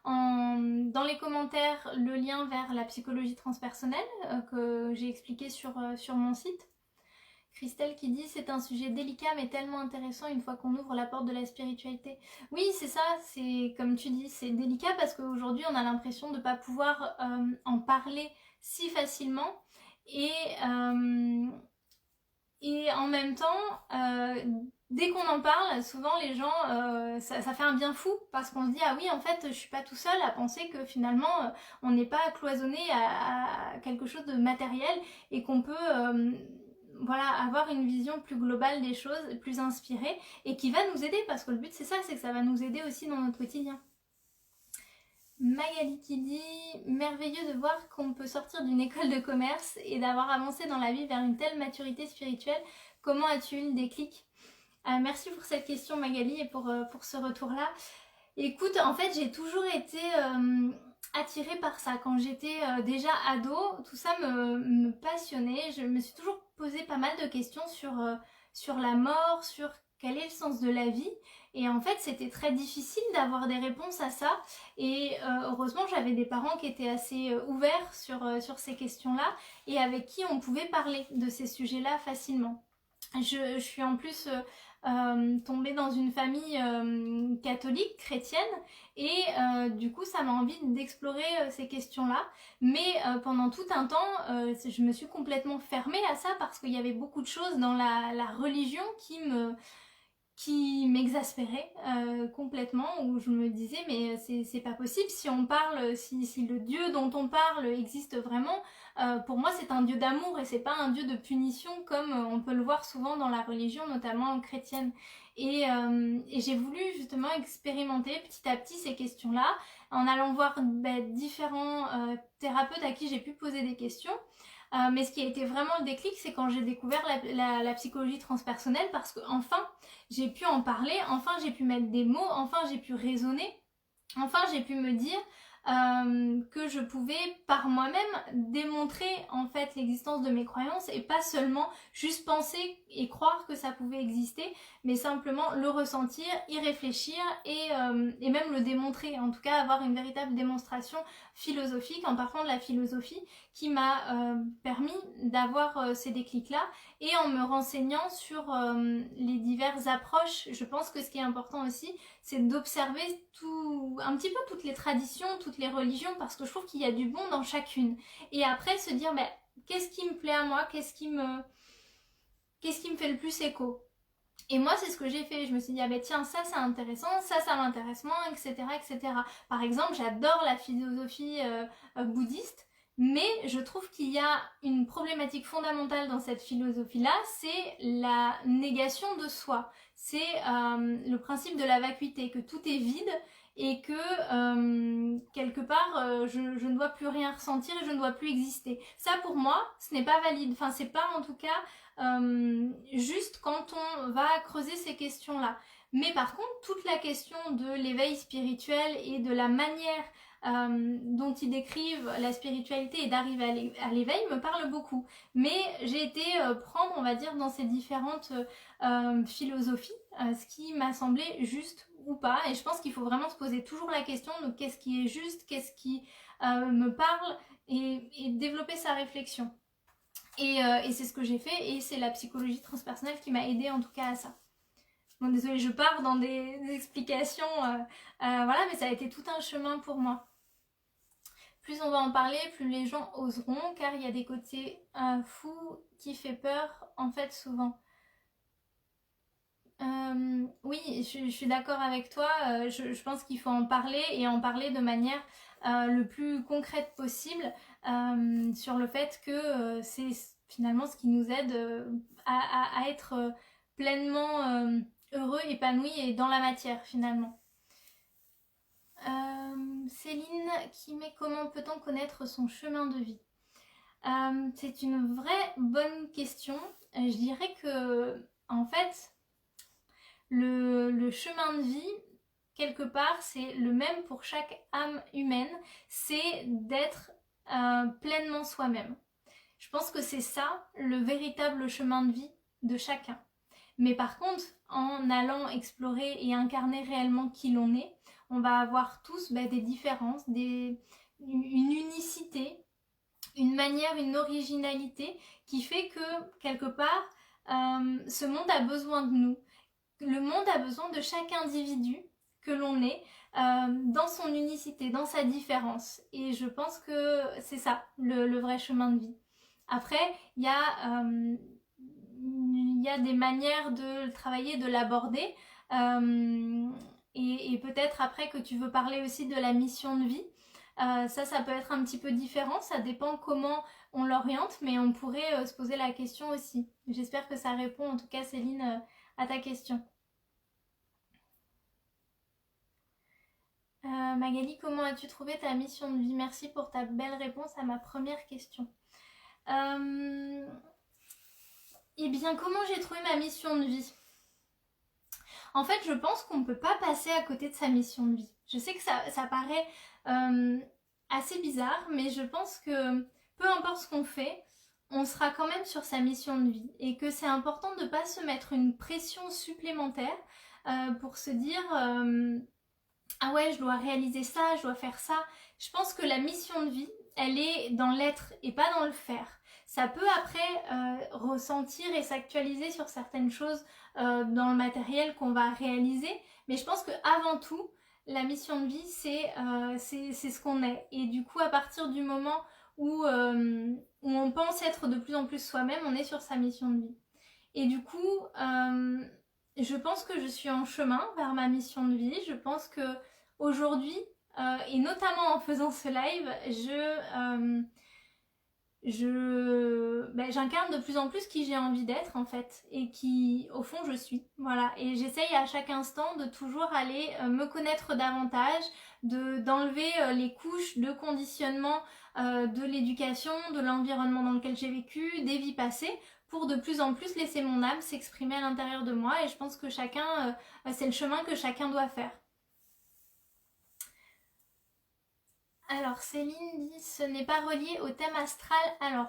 dans les commentaires le lien vers la psychologie transpersonnelle que j'ai expliqué sur mon site. Christelle qui dit c'est un sujet délicat mais tellement intéressant une fois qu'on ouvre la porte de la spiritualité. Oui, c'est ça, c'est comme tu dis, c'est délicat parce qu'aujourd'hui on a l'impression de ne pas pouvoir en parler si facilement et en même temps, dès qu'on en parle, souvent les gens, ça fait un bien fou parce qu'on se dit ah oui en fait je suis pas tout seul à penser que finalement on n'est pas cloisonné à quelque chose de matériel et qu'on peut avoir une vision plus globale des choses, plus inspirée et qui va nous aider parce que le but c'est ça, c'est que ça va nous aider aussi dans notre quotidien. Magali qui dit « Merveilleux de voir qu'on peut sortir d'une école de commerce et d'avoir avancé dans la vie vers une telle maturité spirituelle. Comment as-tu eu le déclic ?» Merci pour cette question Magali et pour ce retour-là. Écoute, en fait j'ai toujours été attirée par ça. Quand j'étais déjà ado, tout ça me passionnait. Je me suis toujours posé pas mal de questions sur la mort, sur quel est le sens de la vie. Et en fait, c'était très difficile d'avoir des réponses à ça. Et heureusement, j'avais des parents qui étaient assez ouverts sur ces questions-là et avec qui on pouvait parler de ces sujets-là facilement. Je suis en plus tombée dans une famille catholique, chrétienne, et du coup, ça m'a envie d'explorer ces questions-là. Mais pendant tout un temps, je me suis complètement fermée à ça parce qu'il y avait beaucoup de choses dans la religion qui m'exaspérait complètement, où je me disais mais c'est pas possible, si on parle, si le Dieu dont on parle existe vraiment, pour moi c'est un Dieu d'amour et c'est pas un Dieu de punition comme on peut le voir souvent dans la religion, notamment chrétienne. Et j'ai voulu justement expérimenter petit à petit ces questions-là en allant voir différents thérapeutes à qui j'ai pu poser des questions. Mais ce qui a été vraiment le déclic, c'est quand j'ai découvert la psychologie transpersonnelle parce que enfin j'ai pu en parler, enfin j'ai pu mettre des mots, enfin j'ai pu raisonner, enfin j'ai pu me dire que je pouvais par moi-même démontrer en fait l'existence de mes croyances et pas seulement juste penser et croire que ça pouvait exister, mais simplement le ressentir, y réfléchir et même le démontrer, en tout cas avoir une véritable démonstration philosophique en parlant de la philosophie qui m'a permis d'avoir ces déclics-là et en me renseignant sur les diverses approches. Je pense que ce qui est important aussi, c'est d'observer un petit peu toutes les traditions, toutes les religions, parce que je trouve qu'il y a du bon dans chacune. Et après se dire, bah, qu'est-ce qui me plaît à moi, qu'est-ce qui me fait le plus écho. Et moi, c'est ce que j'ai fait. Je me suis dit, ah ben tiens, ça c'est intéressant, ça m'intéresse moins, etc., etc. Par exemple, j'adore la philosophie bouddhiste, mais je trouve qu'il y a une problématique fondamentale dans cette philosophie-là, c'est la négation de soi. C'est le principe de la vacuité, que tout est vide et que quelque part, je ne dois plus rien ressentir et je ne dois plus exister. Ça, pour moi, ce n'est pas valide. Enfin, c'est pas en tout cas juste quand on va creuser ces questions-là. Mais par contre, toute la question de l'éveil spirituel et de la manière dont ils décrivent la spiritualité et d'arriver à l'éveil me parle beaucoup. Mais j'ai été prendre, on va dire, dans ces différentes philosophies, ce qui m'a semblé juste ou pas. Et je pense qu'il faut vraiment se poser toujours la question de qu'est-ce qui est juste, qu'est-ce qui me parle et développer sa réflexion. Et c'est ce que j'ai fait et c'est la psychologie transpersonnelle qui m'a aidée en tout cas à ça. Bon, désolée, je pars dans des explications, voilà, mais ça a été tout un chemin pour moi. Plus on va en parler, plus les gens oseront, car il y a des côtés fous qui fait peur, en fait, souvent. Oui, je suis d'accord avec toi, je pense qu'il faut en parler et en parler de manière le plus concrète possible sur le fait que c'est finalement ce qui nous aide à être pleinement heureux, épanoui et dans la matière finalement. Céline qui met comment peut-on connaître son chemin de vie? C'est une vraie bonne question. Je dirais que en fait le chemin de vie, quelque part, c'est le même pour chaque âme humaine, c'est d'être pleinement soi-même. Je pense que c'est ça, le véritable chemin de vie de chacun. Mais par contre, en allant explorer et incarner réellement qui l'on est, on va avoir tous des différences, une unicité, une manière, une originalité qui fait que, quelque part, ce monde a besoin de nous. Le monde a besoin de chaque individu que l'on est dans son unicité, dans sa différence. Et je pense que c'est ça, le vrai chemin de vie. Après, il y a des manières de le travailler, de l'aborder. Et peut-être après que tu veux parler aussi de la mission de vie. Ça peut être un petit peu différent, ça dépend comment on l'oriente, mais on pourrait se poser la question aussi. J'espère que ça répond en tout cas, Céline, à ta question. Magali, comment as-tu trouvé ta mission de vie? Merci pour ta belle réponse à ma première question. Eh bien, comment j'ai trouvé ma mission de vie? En fait, je pense qu'on ne peut pas passer à côté de sa mission de vie. Je sais que ça paraît assez bizarre, mais je pense que peu importe ce qu'on fait, on sera quand même sur sa mission de vie. Et que c'est important de ne pas se mettre une pression supplémentaire pour se dire ah ouais, je dois réaliser ça, je dois faire ça. Je pense que la mission de vie, elle est dans l'être et pas dans le faire. Ça peut après ressentir et s'actualiser sur certaines choses dans le matériel qu'on va réaliser, mais je pense que avant tout, la mission de vie, c'est ce qu'on est. Et du coup, à partir du moment où on pense être de plus en plus soi-même, on est sur sa mission de vie. Et du coup, je pense que je suis en chemin vers ma mission de vie. Je pense que aujourd'hui, et notamment en faisant ce live, j'incarne de plus en plus qui j'ai envie d'être en fait et qui au fond je suis. Voilà, et j'essaye à chaque instant de toujours aller me connaître davantage, d'enlever les couches de conditionnement de l'éducation, de l'environnement dans lequel j'ai vécu, des vies passées, pour de plus en plus laisser mon âme s'exprimer à l'intérieur de moi. Et je pense que chacun, c'est le chemin que chacun doit faire. Alors Céline dit, ce n'est pas relié au thème astral. Alors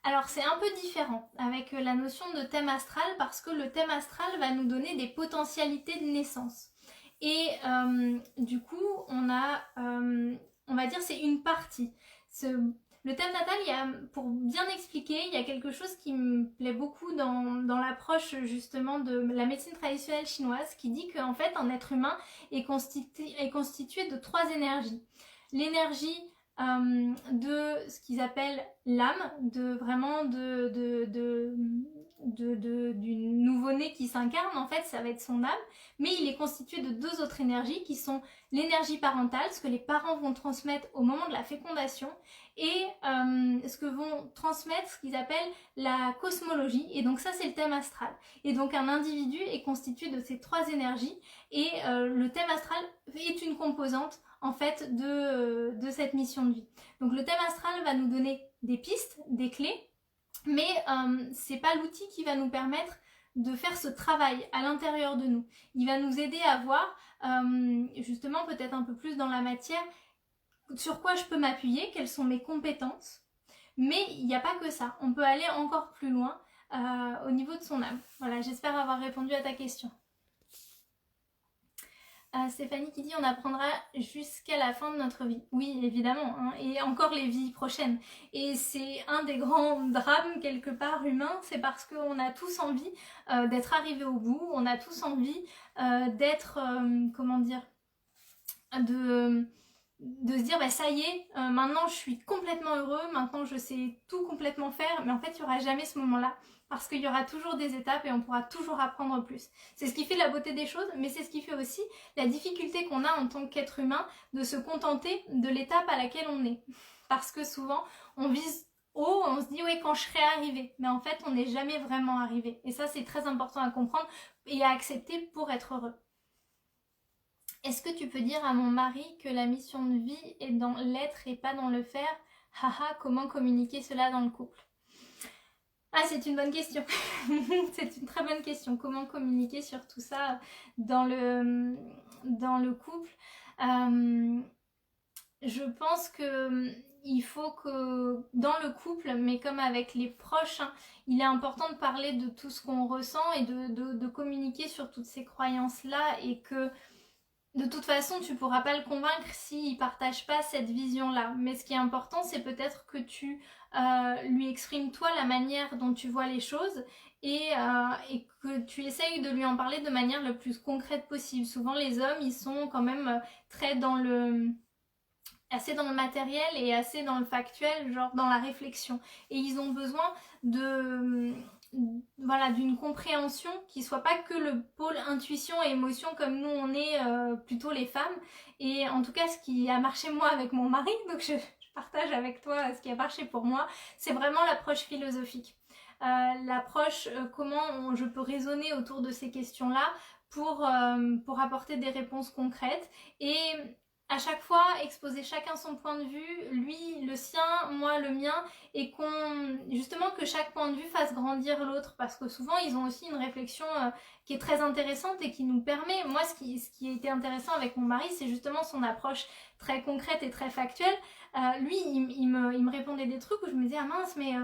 Alors c'est un peu différent avec la notion de thème astral parce que le thème astral va nous donner des potentialités de naissance. Et du coup, on va dire c'est une partie. Le thème natal, pour bien expliquer, il y a quelque chose qui me plaît beaucoup dans l'approche justement de la médecine traditionnelle chinoise qui dit qu'en fait un être humain est constitué de 3 énergies. L'énergie de ce qu'ils appellent l'âme, du nouveau-né qui s'incarne, en fait ça va être son âme, mais il est constitué de 2 autres énergies qui sont l'énergie parentale, ce que les parents vont transmettre au moment de la fécondation, et ce que vont transmettre ce qu'ils appellent la cosmologie, et donc ça c'est le thème astral. Et donc un individu est constitué de ces 3 énergies, et le thème astral est une composante en fait de cette mission de vie. Donc le thème astral va nous donner des pistes, des clés, mais c'est pas l'outil qui va nous permettre de faire ce travail à l'intérieur de nous. Il va nous aider à voir justement peut-être un peu plus dans la matière sur quoi je peux m'appuyer, quelles sont mes compétences, mais il n'y a pas que ça, on peut aller encore plus loin au niveau de son âme. Voilà, j'espère avoir répondu à ta question. Stéphanie qui dit on apprendra jusqu'à la fin de notre vie. Oui, évidemment, hein, et encore les vies prochaines. Et c'est un des grands drames quelque part humains, c'est parce qu'on a tous envie d'être arrivés au bout, on a tous envie d'être, comment dire, de se dire bah ça y est, maintenant je suis complètement heureux, maintenant je sais tout complètement faire, mais en fait il n'y aura jamais ce moment-là. Parce qu'il y aura toujours des étapes et on pourra toujours apprendre plus. C'est ce qui fait la beauté des choses, mais c'est ce qui fait aussi la difficulté qu'on a en tant qu'être humain de se contenter de l'étape à laquelle on est. Parce que souvent, on vise haut, on se dit oui quand je serai arrivé. Mais en fait, on n'est jamais vraiment arrivé. Et ça, c'est très important à comprendre et à accepter pour être heureux. Est-ce que tu peux dire à mon mari que la mission de vie est dans l'être et pas dans le faire? Haha, comment communiquer cela dans le couple? Ah, c'est une bonne question. C'est une très bonne question. Comment communiquer sur tout ça dans le couple? Je pense que il faut que dans le couple, mais comme avec les proches, hein, il est important de parler de tout ce qu'on ressent et de communiquer sur toutes ces croyances-là, et que de toute façon, tu ne pourras pas le convaincre s'il ne partage pas cette vision-là. Mais ce qui est important, c'est peut-être que tu lui exprimes toi la manière dont tu vois les choses, et que tu essayes de lui en parler de manière le plus concrète possible. Souvent, les hommes, ils sont quand même très assez dans le matériel et assez dans le factuel, genre dans la réflexion. Et ils ont besoin d'une compréhension qui soit pas que le pôle intuition et émotion comme nous on est plutôt les femmes. Et en tout cas ce qui a marché moi avec mon mari, donc je partage avec toi ce qui a marché pour moi, c'est vraiment l'approche philosophique, l'approche comment je peux raisonner autour de ces questions là pour apporter des réponses concrètes, et à chaque fois exposer chacun son point de vue, lui le sien, moi le mien, et justement que chaque point de vue fasse grandir l'autre, parce que souvent ils ont aussi une réflexion qui est très intéressante et qui nous permet, moi ce qui a été intéressant avec mon mari, c'est justement son approche très concrète et très factuelle. Lui il me répondait des trucs où je me disais ah mince, mais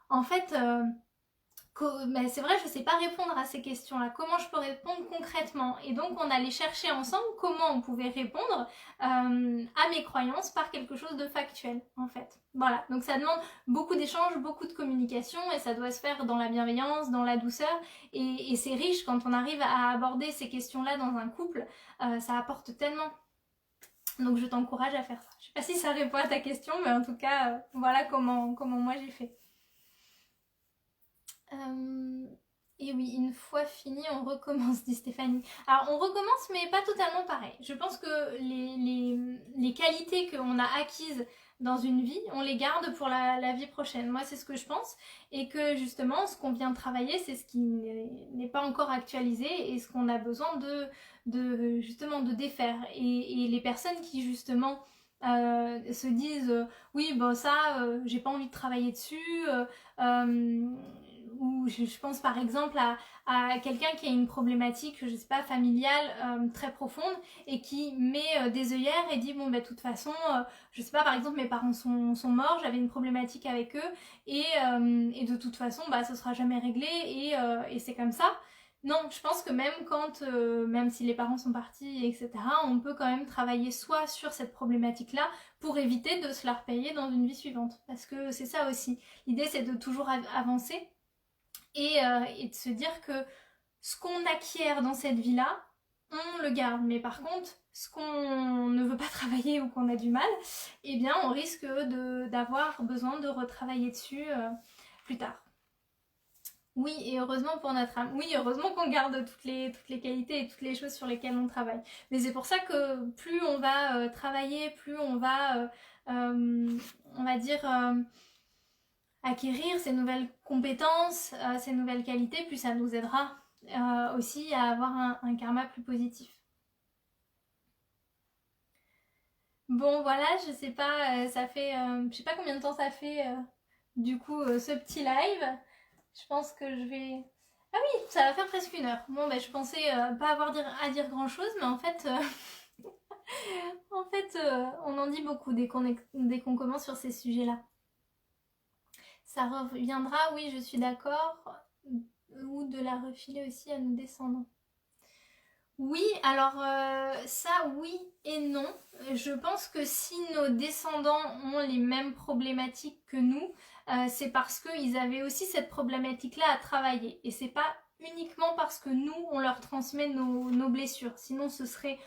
en fait mais c'est vrai, je ne sais pas répondre à ces questions-là. Comment je peux répondre concrètement? Et donc, on allait chercher ensemble comment on pouvait répondre à mes croyances par quelque chose de factuel, en fait. Voilà, donc ça demande beaucoup d'échanges, beaucoup de communication, et ça doit se faire dans la bienveillance, dans la douceur, et c'est riche quand on arrive à aborder ces questions-là dans un couple, ça apporte tellement. Donc, je t'encourage à faire ça. Je ne sais pas si ça répond à ta question, mais en tout cas, voilà comment moi j'ai fait. Et oui, une fois fini, on recommence, dit Stéphanie. Alors, on recommence, mais pas totalement pareil. Je pense que les qualités qu'on a acquises dans une vie, on les garde pour la vie prochaine. Moi, c'est ce que je pense. Et que justement, ce qu'on vient de travailler, c'est ce qui n'est pas encore actualisé et ce qu'on a besoin justement de défaire. Et les personnes qui, justement, se disent oui, bon, ça, j'ai pas envie de travailler dessus, ou je pense par exemple à quelqu'un qui a une problématique, je sais pas, familiale très profonde et qui met des œillères et dit bon bah de toute façon, je sais pas, par exemple mes parents sont morts, j'avais une problématique avec eux et de toute façon bah ce sera jamais réglé et c'est comme ça. Non, je pense que même quand, même si les parents sont partis, etc., on peut quand même travailler soit sur cette problématique-là pour éviter de se la repayer dans une vie suivante. Parce que c'est ça aussi. L'idée, c'est de toujours avancer et de se dire que ce qu'on acquiert dans cette vie-là, on le garde. Mais par contre, ce qu'on ne veut pas travailler ou qu'on a du mal, eh bien, on risque d'avoir besoin de retravailler dessus plus tard. Oui, et heureusement pour notre âme. Oui, heureusement qu'on garde toutes les qualités et toutes les choses sur lesquelles on travaille. Mais c'est pour ça que plus on va travailler, plus on va dire, acquérir ces nouvelles compétences, ces nouvelles qualités, plus ça nous aidera aussi à avoir un karma plus positif. Bon, voilà, je sais pas, ça fait, je sais pas combien de temps ça fait, du coup, ce petit live. Je pense que je vais... Ah oui, ça va faire presque 1 heure. Bon, ben, je pensais pas avoir à dire grand chose, mais en fait, on en dit beaucoup dès qu'on commence sur ces sujets-là. Ça reviendra, oui, je suis d'accord, ou de la refiler aussi à nos descendants. Oui, alors ça, oui et non. Je pense que si nos descendants ont les mêmes problématiques que nous, c'est parce qu'ils avaient aussi cette problématique-là à travailler. Et c'est pas uniquement parce que nous, on leur transmet nos blessures. Sinon, ce serait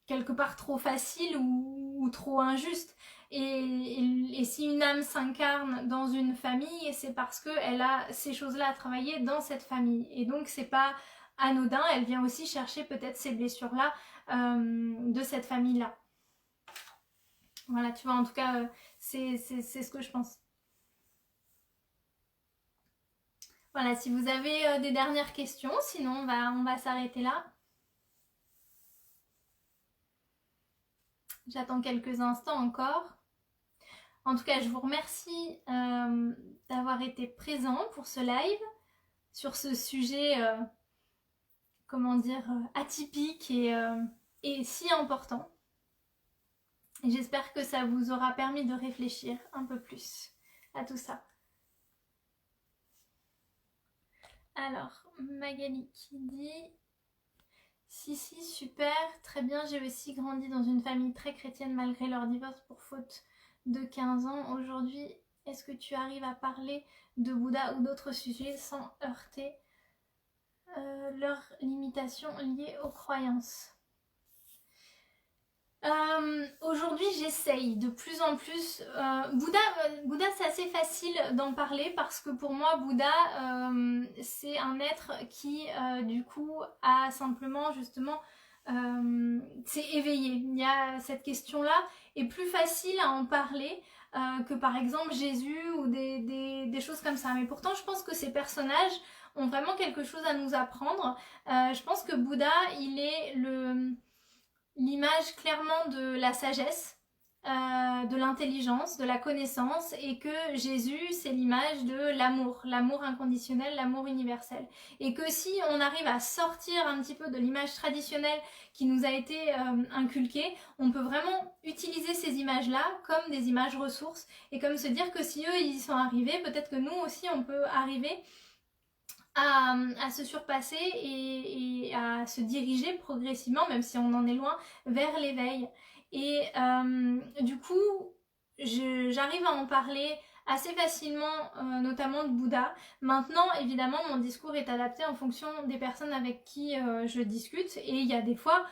quelque part trop facile ou trop injuste. Et si une âme s'incarne dans une famille, c'est parce qu'elle a ces choses-là à travailler dans cette famille. Et donc, c'est pas anodin, elle vient aussi chercher peut-être ces blessures-là de cette famille-là. Voilà, tu vois, en tout cas, c'est ce que je pense. Voilà, si vous avez des dernières questions, sinon on va s'arrêter là. J'attends quelques instants encore. En tout cas, je vous remercie d'avoir été présent pour ce live sur ce sujet, comment dire, atypique et si important. Et j'espère que ça vous aura permis de réfléchir un peu plus à tout ça. Alors, Magali qui dit... Si, super, très bien, j'ai aussi grandi dans une famille très chrétienne malgré leur divorce pour faute de 15 ans. Aujourd'hui, est-ce que tu arrives à parler de Bouddha ou d'autres sujets sans heurter leurs limitations liées aux croyances? Aujourd'hui, j'essaye de plus en plus. Bouddha, c'est assez facile d'en parler parce que pour moi, Bouddha, c'est un être qui, du coup, a simplement, justement, s'est éveillé. Il y a cette question-là est plus facile à en parler que, par exemple, Jésus ou des choses comme ça. Mais pourtant, je pense que ces personnages ont vraiment quelque chose à nous apprendre. Je pense que Bouddha, il est l'image clairement de la sagesse, de l'intelligence, de la connaissance, et que Jésus, c'est l'image de l'amour inconditionnel, l'amour universel. Et que si on arrive à sortir un petit peu de l'image traditionnelle qui nous a été inculquée, on peut vraiment utiliser ces images-là comme des images ressources, et comme se dire que si eux, ils y sont arrivés, peut-être que nous aussi, on peut arriver à se surpasser et à se diriger progressivement, même si on en est loin, vers l'éveil. Et du coup, j'arrive à en parler assez facilement, notamment de Bouddha. Maintenant, évidemment, mon discours est adapté en fonction des personnes avec qui je discute. Et il y a des fois,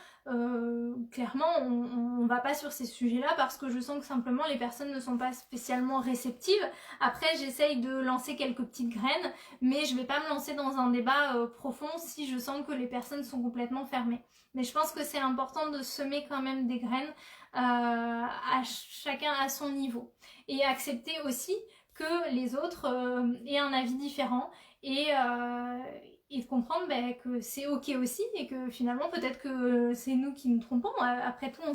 clairement, on va pas sur ces sujets-là parce que je sens que simplement les personnes ne sont pas spécialement réceptives. Après, j'essaye de lancer quelques petites graines, mais je vais pas me lancer dans un débat profond si je sens que les personnes sont complètement fermées. Mais je pense que c'est important de semer quand même des graines à chacun à son niveau. Et accepter aussi que les autres aient un avis différent et et de comprendre que c'est ok aussi et que finalement peut-être que c'est nous qui nous trompons. Après tout, on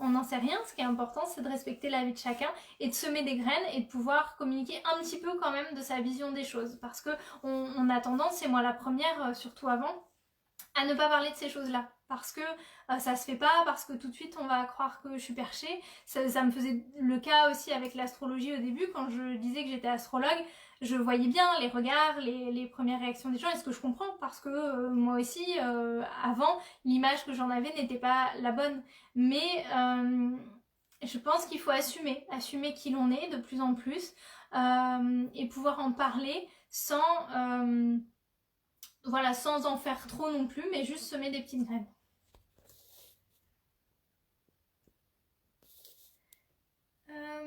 n'en sait rien. Ce qui est important, c'est de respecter la vie de chacun et de semer des graines et de pouvoir communiquer un petit peu quand même de sa vision des choses, parce que on a tendance, et moi la première, surtout avant, à ne pas parler de ces choses-là, parce que ça se fait pas, parce que tout de suite on va croire que je suis perchée. Ça me faisait le cas aussi avec l'astrologie au début, quand je disais que j'étais astrologue, je voyais bien les regards, les premières réactions des gens, et ce que je comprends, parce que moi aussi, avant, l'image que j'en avais n'était pas la bonne. Mais je pense qu'il faut assumer qui l'on est de plus en plus, et pouvoir en parler sans... voilà, sans en faire trop non plus, mais juste semer des petites graines.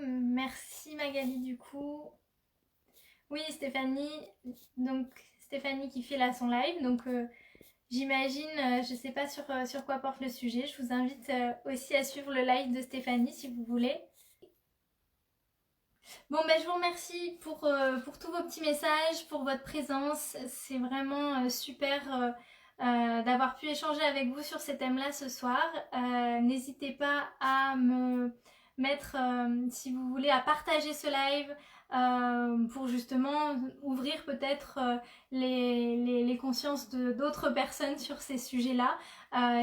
Merci Magali du coup. Oui, Stéphanie, donc Stéphanie qui fait là son live, donc j'imagine, je sais pas sur quoi porte le sujet, je vous invite aussi à suivre le live de Stéphanie si vous voulez. Bon, je vous remercie pour tous vos petits messages, pour votre présence. C'est vraiment super d'avoir pu échanger avec vous sur ces thèmes-là ce soir. N'hésitez pas à me mettre, si vous voulez, à partager ce live pour justement ouvrir peut-être les consciences d'autres personnes sur ces sujets-là.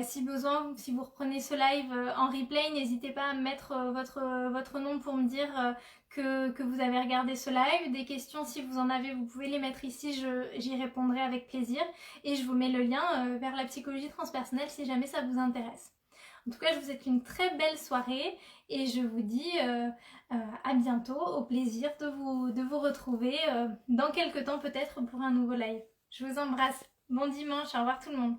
Si besoin, si vous reprenez ce live en replay, n'hésitez pas à mettre votre nom pour me dire que vous avez regardé ce live. Des questions, si vous en avez, vous pouvez les mettre ici, j'y répondrai avec plaisir. Et je vous mets le lien vers la psychologie transpersonnelle si jamais ça vous intéresse. En tout cas, je vous souhaite une très belle soirée et je vous dis à bientôt, au plaisir de vous retrouver dans quelques temps peut-être pour un nouveau live. Je vous embrasse, bon dimanche, au revoir tout le monde.